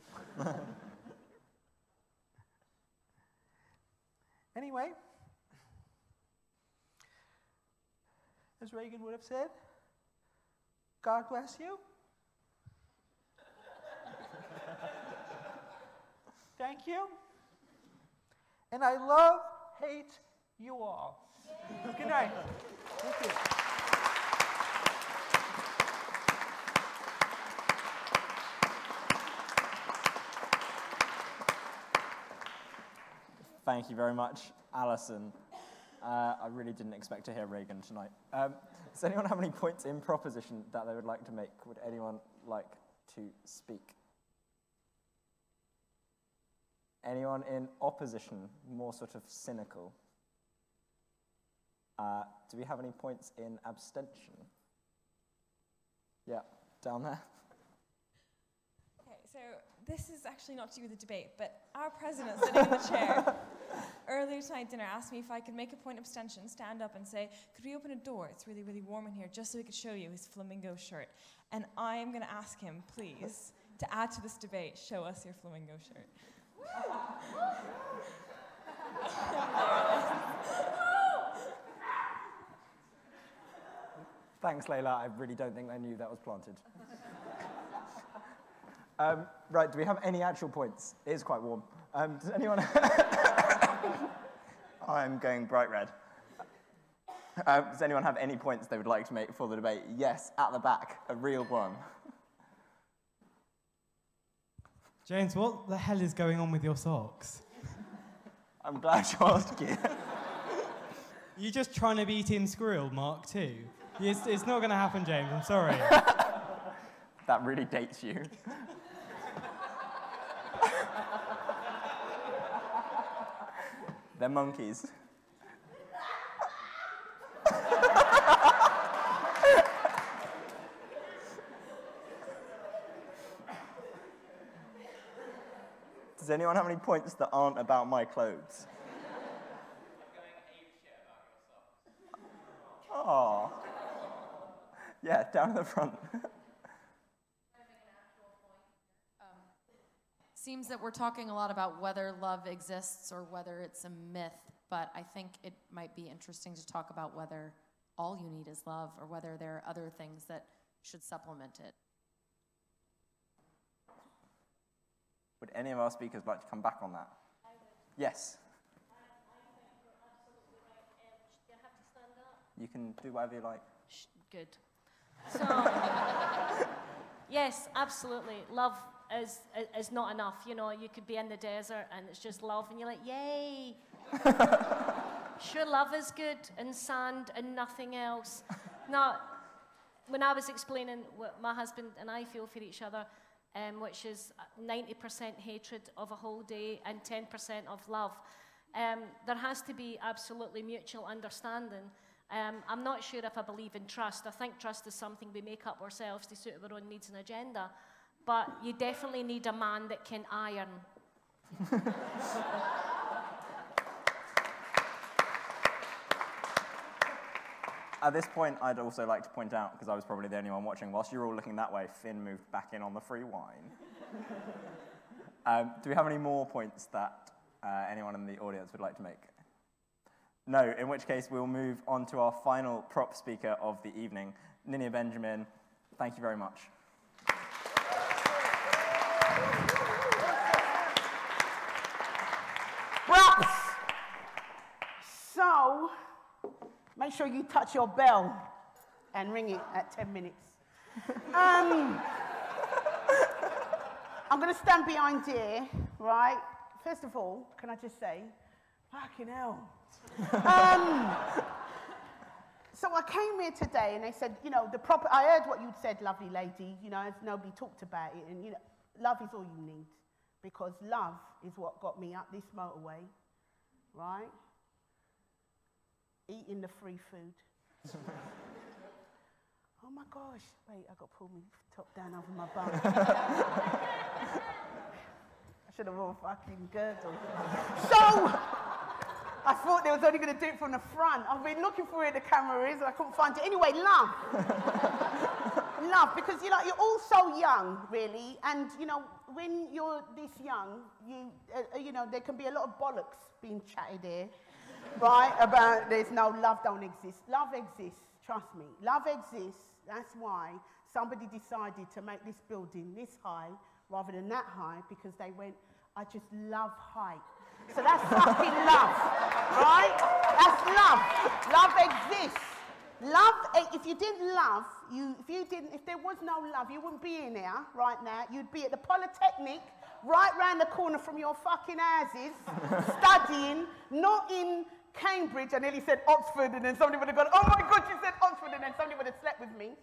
Anyway, as Reagan would have said, God bless you. Thank you. And I love, hate you all. Good night. Thank you. Thank you very much, Alison. I really didn't expect to hear Reagan tonight. Does anyone have any points in proposition that they would like to make? Would anyone like to speak? Anyone in opposition, more sort of cynical? Do we have any points in abstention? Yeah, down there. Okay, so this is actually not to do with the debate, but our president sitting in the chair earlier tonight at dinner asked me if I could make a point of abstention, stand up and say, could we open a door? It's really, really warm in here, just so we could show you his flamingo shirt. And I am going to ask him, please, to add to this debate, show us your flamingo shirt. Thanks, Layla. I really don't think they knew that was planted. Right, do we have any actual points? It is quite warm. Does anyone... I'm going bright red. Does anyone have any points they would like to make for the debate? Yes, at the back, a real one. James, what the hell is going on with your socks? I'm glad you asked you. You're just trying to beat in Squirrel Mark II. It's not going to happen, James. I'm sorry. That really dates you. They're monkeys. Does anyone have any points that aren't about my clothes? Oh. Yeah, down at the front. Seems that we're talking a lot about whether love exists or whether it's a myth, but I think it might be interesting to talk about whether all you need is love or whether there are other things that should supplement it. Would any of our speakers like to come back on that? I would. Yes. I think you're absolutely right. Do you have to stand up? You can do whatever you like. Good. So, yes, absolutely. Love is not enough. You know, you could be in the desert and it's just love and you're like, yay. Sure, love is good and sand and nothing else. Now, when I was explaining what my husband and I feel for each other, which is 90% hatred of a whole day and 10% of love, there has to be absolutely mutual understanding. I'm not sure if I believe in trust. I think trust is something we make up ourselves to suit our own needs and agenda. But you definitely need a man that can iron. At this point, I'd also like to point out, because I was probably the only one watching, whilst you were all looking that way, Finn moved back in on the free wine. Do we have any more points that anyone in the audience would like to make? No, in which case we'll move on to our final prop speaker of the evening, Ninia Benjamin. Thank you very much. Props! So, make sure you touch your bell and ring it at 10 minutes. I'm going to stand behind here, right? First of all, can I just say, fucking hell. So I came here today and they said, you know, I heard what you'd said, lovely lady, you know, as nobody talked about it. And, you know, love is all you need. Because love is what got me up this motorway, right? Eating the free food. Oh my gosh, wait, I got to pull my top down over my bum. I should have worn a fucking girdle. So, I thought they was only going to do it from the front. I've been looking for where the camera is, and I couldn't find it. Anyway, love. Love, because, you know, you're all so young, really, and, you know, when you're this young, you know, there can be a lot of bollocks being chatted here, right, about there's no love don't exist. Love exists, trust me. Love exists. That's why somebody decided to make this building this high rather than that high, because they went, I just love height. So that's fucking love, right? That's love. Love exists. Love, if you didn't love, if there was no love, you wouldn't be in here right now. You'd be at the Polytechnic, right round the corner from your fucking houses, studying, not in Cambridge. I nearly said Oxford, and then somebody would have gone, oh my God, you said Oxford, and then somebody would have slept with me.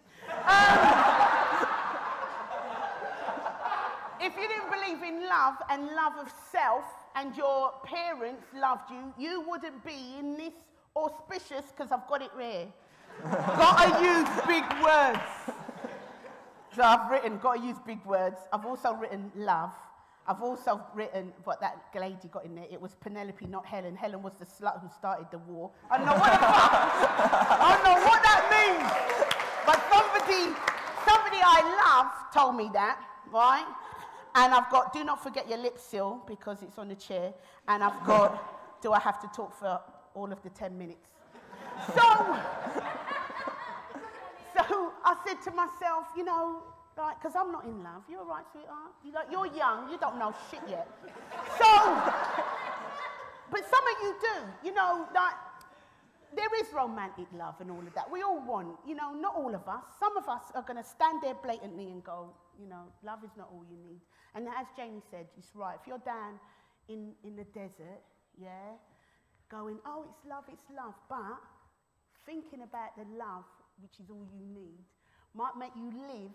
If you didn't believe in love and love of self, and your parents loved you, you wouldn't be in this auspicious, because I've got it rare. Gotta use big words. So I've written, gotta use big words. I've also written love. I've also written what that lady got in there. It was Penelope, not Helen. Helen was the slut who started the war. I don't know what the fuck. I don't know what that means. But somebody I love told me that, right? And I've got, do not forget your lip seal, because it's on the chair. And I've got, do I have to talk for all of the 10 minutes? I said to myself, you know, like, because I'm not in love. You're all right, sweetheart? You're young, you don't know shit yet. So, but some of you do, you know, like, there is romantic love and all of that. We all want, you know, not all of us. Some of us are going to stand there blatantly and go, you know, love is not all you need. And as Janey said, it's right. If you're down in the desert, yeah, going, oh, it's love, but thinking about the love, which is all you need, might make you live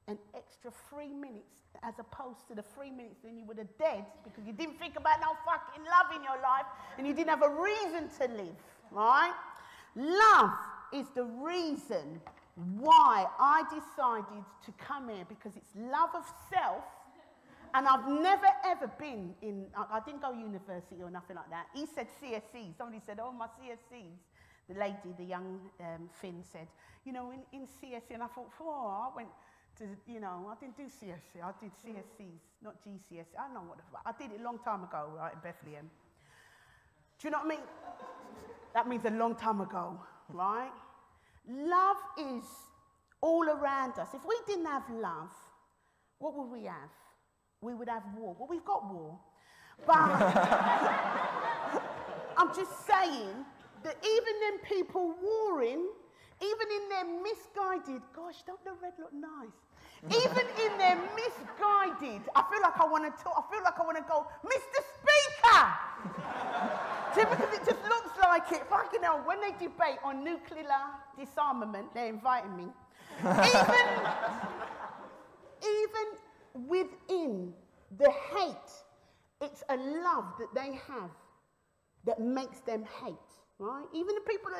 an extra 3 minutes as opposed to the 3 minutes when you were dead because you didn't think about no fucking love in your life and you didn't have a reason to live, right? Love is the reason why I decided to come here, because it's love of self. And I've never ever been in, I didn't go university or nothing like that. He said CSCs. Somebody said, oh, my CSCs. The lady, the young Finn said, you know, in CSC, and I thought, oh, I went to, you know, I didn't do CSC, I did CSCs, not GCSE. I don't know what the fuck. I did it a long time ago, right, in Bethlehem. Do you know what I mean? That means a long time ago, right? Love is all around us. If we didn't have love, what would we have? We would have war. Well, we've got war. But I'm just saying that even them people warring, even in their misguided, gosh, don't the red look nice? Even in their misguided, I feel like I want to talk, I feel like I want to go, Mr. Speaker! Because it just looks like it. Fucking hell, when they debate on nuclear disarmament, they're inviting me. Even within the hate, it's a love that they have that makes them hate, right? Even the people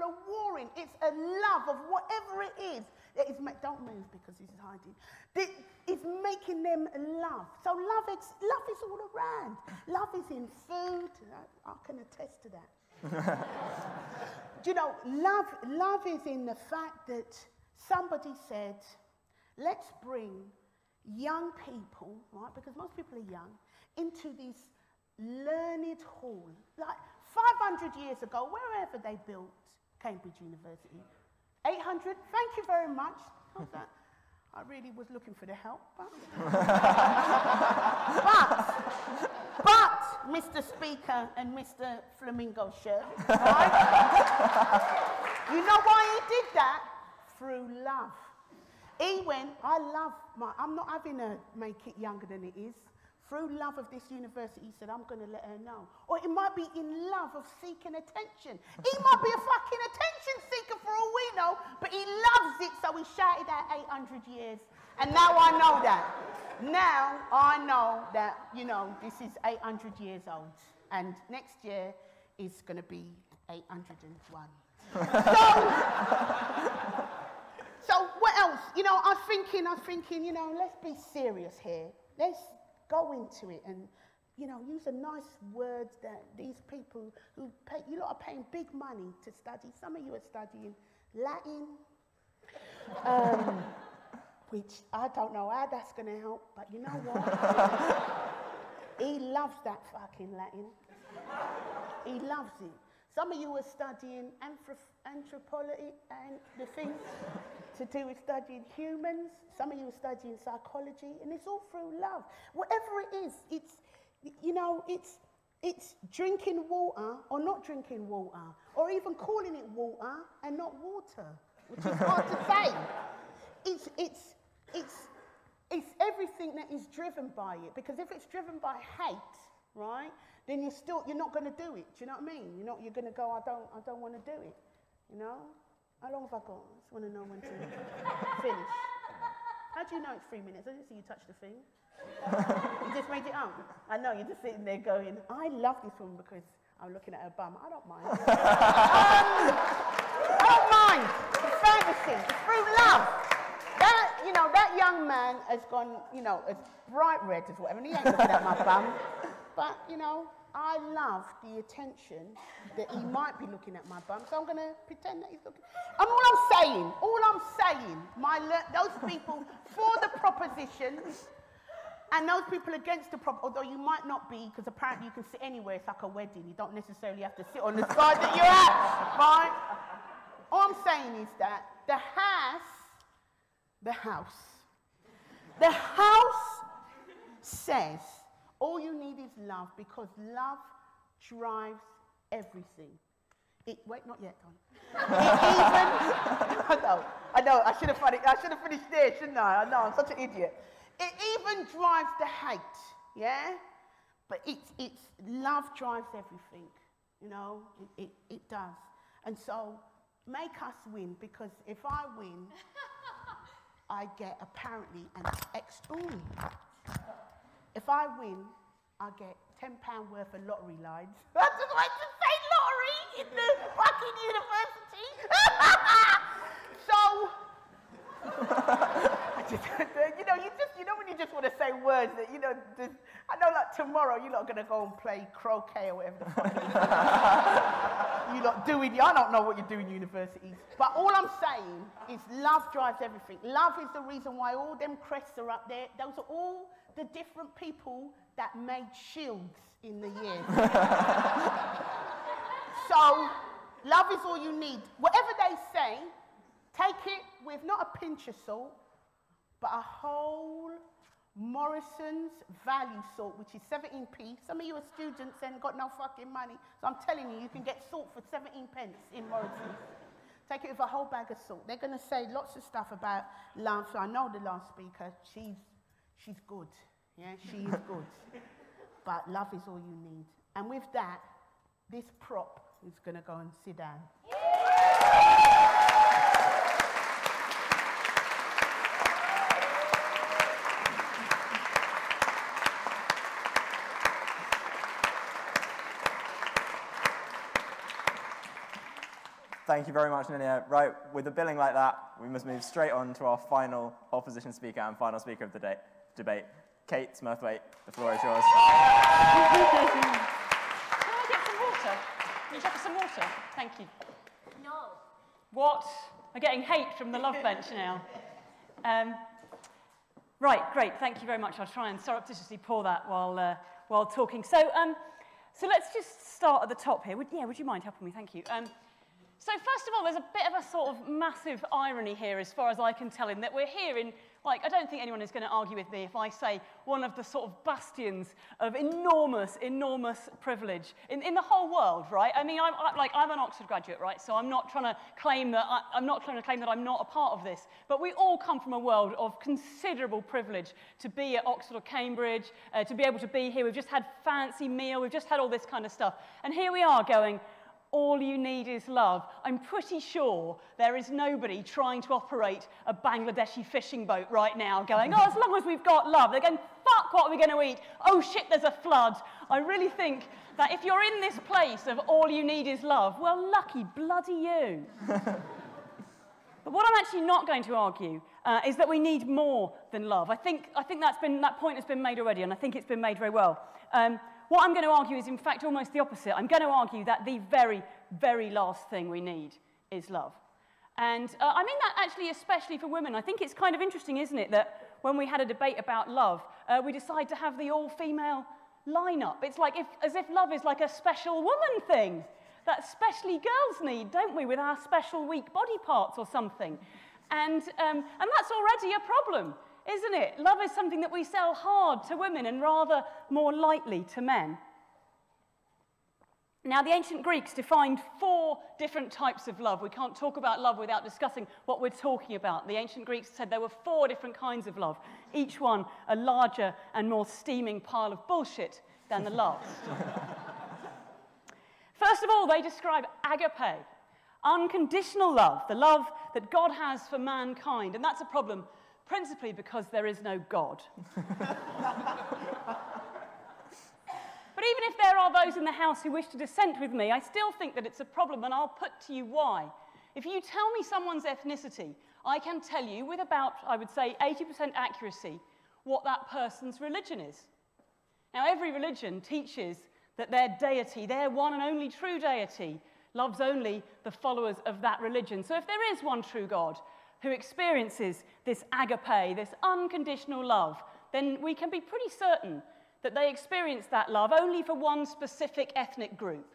are warring. It's a love of whatever it is that is. Don't move because this is hiding. That is making them love. So love is all around. Love is in food. I can attest to that. Do you know, love is in the fact that somebody said, let's bring young people, right, because most people are young, into this learned hall. Like 500 years ago, wherever they built Cambridge University, 800, thank you very much. How's that? I really was looking for the help, but Mr. Speaker and Mr. Flamingo shirt, right? You know why he did that? Through love. He went, I'm not having to make it younger than it is. Through love of this university, he said, I'm going to let her know. Or it might be in love of seeking attention. He might be a fucking attention seeker for all we know, but he loves it, so he shouted out 800 years. And now I know that. Now I know that, you know, this is 800 years old. And next year is going to be 801. So what else? You know, I was thinking, you know, let's be serious here. Let's go into it and, you know, use a nice word that these people who pay, you lot are paying big money to study. Some of you are studying Latin, which I don't know how that's going to help, but you know what? He loves that fucking Latin. He loves it. Some of you are studying anthropology and the things to do with studying humans. Some of you are studying psychology, and it's all through love. Whatever it is, it's, you know, it's drinking water or not drinking water, or even calling it water and not water, which is hard to say. It's everything that is driven by it, because if it's driven by hate, right, then you're not going to do it. Do you know what I mean? You're going to go, I don't want to do it. You know? How long have I got? I just want to know when to finish. How do you know it's 3 minutes? I didn't see you touch the thing. You just made it up. I know, you're just sitting there going, I love this woman because I'm looking at her bum. I don't mind. I don't mind. It's fantasy. It's through love. That, you know, that young man has gone, you know, as bright red as whatever, and he ain't looking at my bum. But, you know, I love the attention that he might be looking at my bum, so I'm going to pretend that he's looking. And all I'm saying, those people for the proposition and those people against the proposition, although you might not be, because apparently you can sit anywhere, it's like a wedding. You don't necessarily have to sit on the side that you're at, right? All I'm saying is that the house the house. The house says all you need is love because love drives everything. Wait, not yet, Don. I know, I should have finished there, shouldn't I? I know, I'm such an idiot. It even drives the hate, yeah? But it's love drives everything, you know? It does. And so, make us win, because if I win, I get apparently an extra. If I win, I get £10 worth of lottery lines. I just like to say lottery in the fucking university. So, you know when you just want to say words that, you know, I know like tomorrow you're not going to go and play croquet or whatever the fuck it is. You're not doing, I don't know what you do in universities. But all I'm saying is love drives everything. Love is the reason why all them crests are up there. Those are all the different people that made shields in the years. So, love is all you need. Whatever they say, take it with not a pinch of salt, but a whole Morrison's value salt, which is 17p. Some of you are students and got no fucking money, so I'm telling you, you can get salt for 17 pence in Morrison's. Take it with a whole bag of salt. They're going to say lots of stuff about love. So I know the last speaker, she's good. Yeah, she is good. But love is all you need. And with that, this prop is going to go and sit down. Thank you very much, Ninia. Right, with a billing like that, we must move straight on to our final opposition speaker and final speaker of the debate. Kate Smurthwaite, the floor is yours. Can I get some water? Can you check for some water? Thank you. No. What? I'm getting hate from the love bench now. Right, great. Thank you very much. I'll try and surreptitiously pour that while talking. So let's just start at the top here. Would you mind helping me? Thank you. So first of all, there's a bit of a sort of massive irony here, as far as I can tell, in that we're here in, like, I don't think anyone is going to argue with me if I say one of the sort of bastions of enormous, enormous privilege in the whole world, right? I mean, I'm an Oxford graduate, right? So I'm not trying to claim that I'm not a part of this. But we all come from a world of considerable privilege to be at Oxford or Cambridge, to be able to be here. We've just had fancy meal. We've just had all this kind of stuff. And here we are going, all you need is love. I'm pretty sure there is nobody trying to operate a Bangladeshi fishing boat right now going, oh, as long as we've got love. They're going, fuck, what are we going to eat? Oh, shit, there's a flood. I really think that if you're in this place of all you need is love, well, lucky bloody you. But what I'm actually not going to argue is that we need more than love. I think that point has been made already, and I think it's been made very well. What I'm going to argue is, in fact, almost the opposite. I'm going to argue that the very, very last thing we need is love. And I mean that actually especially for women. I think it's kind of interesting, isn't it, that when we had a debate about love, we decided to have the all-female lineup. It's like as if love is like a special woman thing that especially girls need, don't we, with our special weak body parts or something. And that's already a problem, isn't it? Love is something that we sell hard to women and rather more lightly to men. Now, the ancient Greeks defined 4 different types of love. We can't talk about love without discussing what we're talking about. The ancient Greeks said there were 4 different kinds of love, each one a larger and more steaming pile of bullshit than the last. First of all, they describe agape, unconditional love, the love that God has for mankind. And that's a problem principally because there is no God. But even if there are those in the house who wish to dissent with me, I still think that it's a problem, and I'll put to you why. If you tell me someone's ethnicity, I can tell you with about, I would say, 80% accuracy what that person's religion is. Now, every religion teaches that their deity, their one and only true deity, loves only the followers of that religion. So if there is one true God who experiences this agape, this unconditional love, then we can be pretty certain that they experience that love only for one specific ethnic group.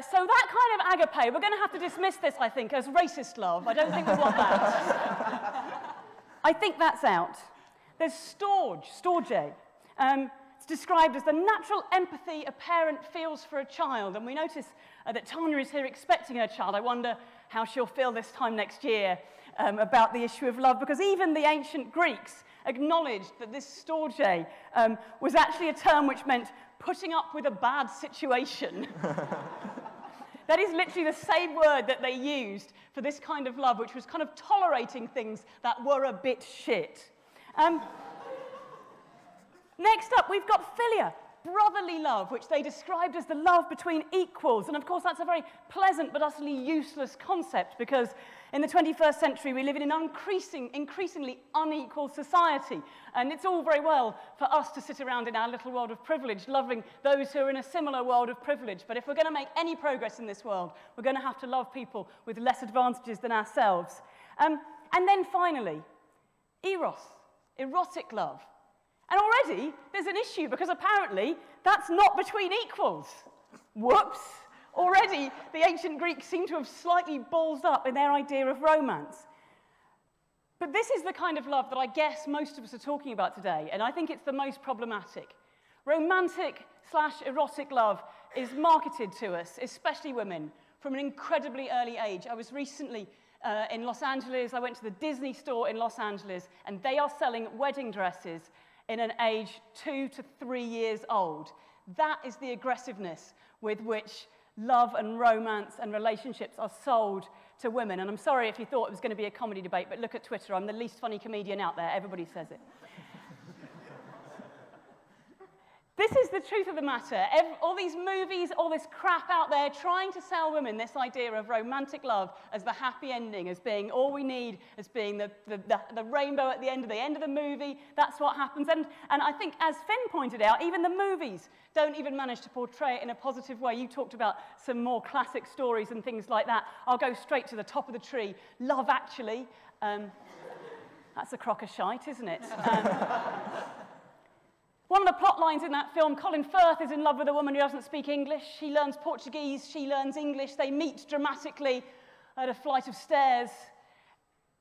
So that kind of agape, we're going to have to dismiss this, I think, as racist love. I don't think we want that. I think that's out. There's storge. It's described as the natural empathy a parent feels for a child. And we notice that Tanya is here expecting her child. I wonder how she'll feel this time next year about the issue of love, because even the ancient Greeks acknowledged that this storge was actually a term which meant putting up with a bad situation. That is literally the same word that they used for this kind of love, which was kind of tolerating things that were a bit shit. Next up, we've got philia, brotherly love, which they described as the love between equals. And of course, that's a very pleasant but utterly useless concept, because in the 21st century, we live in an increasingly unequal society. And it's all very well for us to sit around in our little world of privilege, loving those who are in a similar world of privilege. But if we're going to make any progress in this world, we're going to have to love people with less advantages than ourselves. And then finally, eros, erotic love. And already, there's an issue, because apparently, that's not between equals. Whoops. Already, the ancient Greeks seem to have slightly ballsed up in their idea of romance. But this is the kind of love that I guess most of us are talking about today, and I think it's the most problematic. Romantic/erotic love is marketed to us, especially women, from an incredibly early age. I was recently in Los Angeles. I went to the Disney store in Los Angeles, and they are selling wedding dresses in an age 2 to 3 years old. That is the aggressiveness with which love and romance and relationships are sold to women. And I'm sorry if you thought it was going to be a comedy debate, but look at Twitter. I'm the least funny comedian out there. Everybody says it. This is the truth of the matter. All these movies, all this crap out there trying to sell women this idea of romantic love as the happy ending, as being all we need, as being the rainbow at the end of the movie. That's what happens. And I think, as Finn pointed out, even the movies don't even manage to portray it in a positive way. You talked about some more classic stories and things like that. I'll go straight to the top of the tree. Love Actually. That's a crock of shite, isn't it? One of the plot lines in that film, Colin Firth is in love with a woman who doesn't speak English. He learns Portuguese, she learns English. They meet dramatically at a flight of stairs.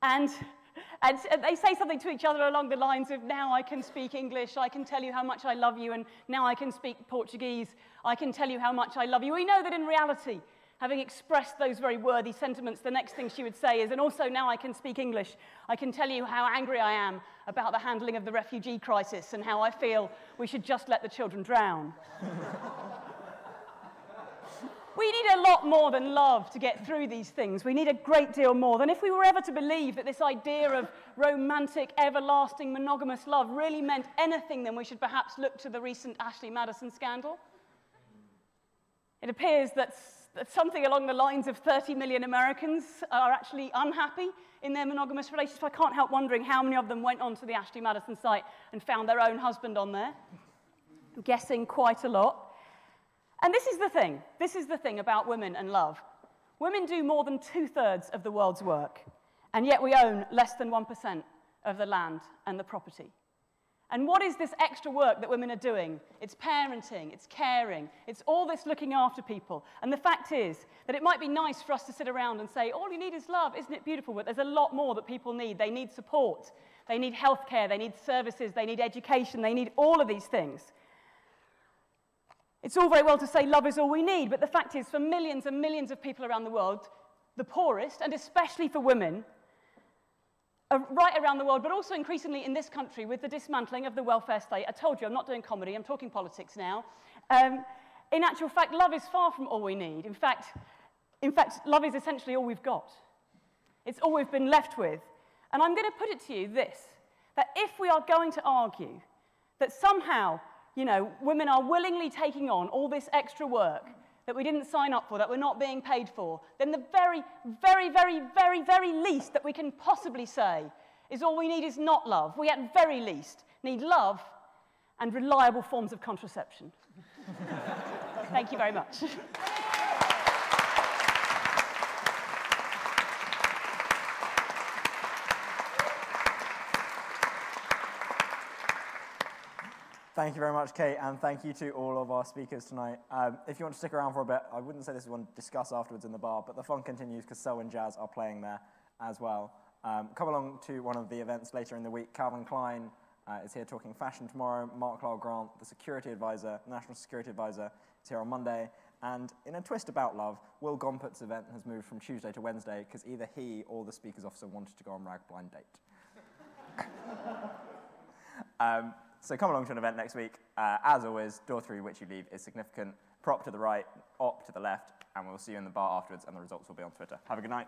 And they say something to each other along the lines of, now I can speak English, I can tell you how much I love you, and now I can speak Portuguese, I can tell you how much I love you. We know that in reality, having expressed those very worthy sentiments, the next thing she would say is, and also now I can speak English, I can tell you how angry I am about the handling of the refugee crisis and how I feel we should just let the children drown. We need a lot more than love to get through these things. We need a great deal more. Than if we were ever to believe that this idea of romantic, everlasting, monogamous love really meant anything, then we should perhaps look to the recent Ashley Madison scandal. It appears that something along the lines of 30 million Americans are actually unhappy in their monogamous relationships. I can't help wondering how many of them went onto the Ashley Madison site and found their own husband on there. I'm guessing quite a lot. And this is the thing about women and love. Women do more than 2/3 of the world's work, and yet we own less than 1% of the land and the property. And what is this extra work that women are doing? It's parenting, it's caring, it's all this looking after people. And the fact is that it might be nice for us to sit around and say, all you need is love, isn't it beautiful? But there's a lot more that people need. They need support, they need healthcare, they need services, they need education, they need all of these things. It's all very well to say love is all we need, but the fact is for millions and millions of people around the world, the poorest, and especially for women, right around the world, but also increasingly in this country with the dismantling of the welfare state. I told you, I'm not doing comedy, I'm talking politics now. In actual fact, love is far from all we need. In fact, love is essentially all we've got. It's all we've been left with. And I'm going to put it to you this, that if we are going to argue that somehow, women are willingly taking on all this extra work that we didn't sign up for, that we're not being paid for, then the very, very, very, very, very least that we can possibly say is all we need is not love. We at very least need love and reliable forms of contraception. Thank you very much. Thank you very much, Kate, and thank you to all of our speakers tonight. If you want to stick around for a bit, I wouldn't say this is one to discuss afterwards in the bar, but the fun continues because Selwyn Jazz are playing there as well. Come along to one of the events later in the week. Calvin Klein is here talking fashion tomorrow. Mark Lyle Grant, the security advisor, national security advisor, is here on Monday. And in a twist about love, Will Gompert's event has moved from Tuesday to Wednesday because either he or the speaker's officer wanted to go on rag blind date. So come along to an event next week. As always, door through which you leave is significant. Prop to the right, op to the left, and we'll see you in the bar afterwards, and the results will be on Twitter. Have a good night.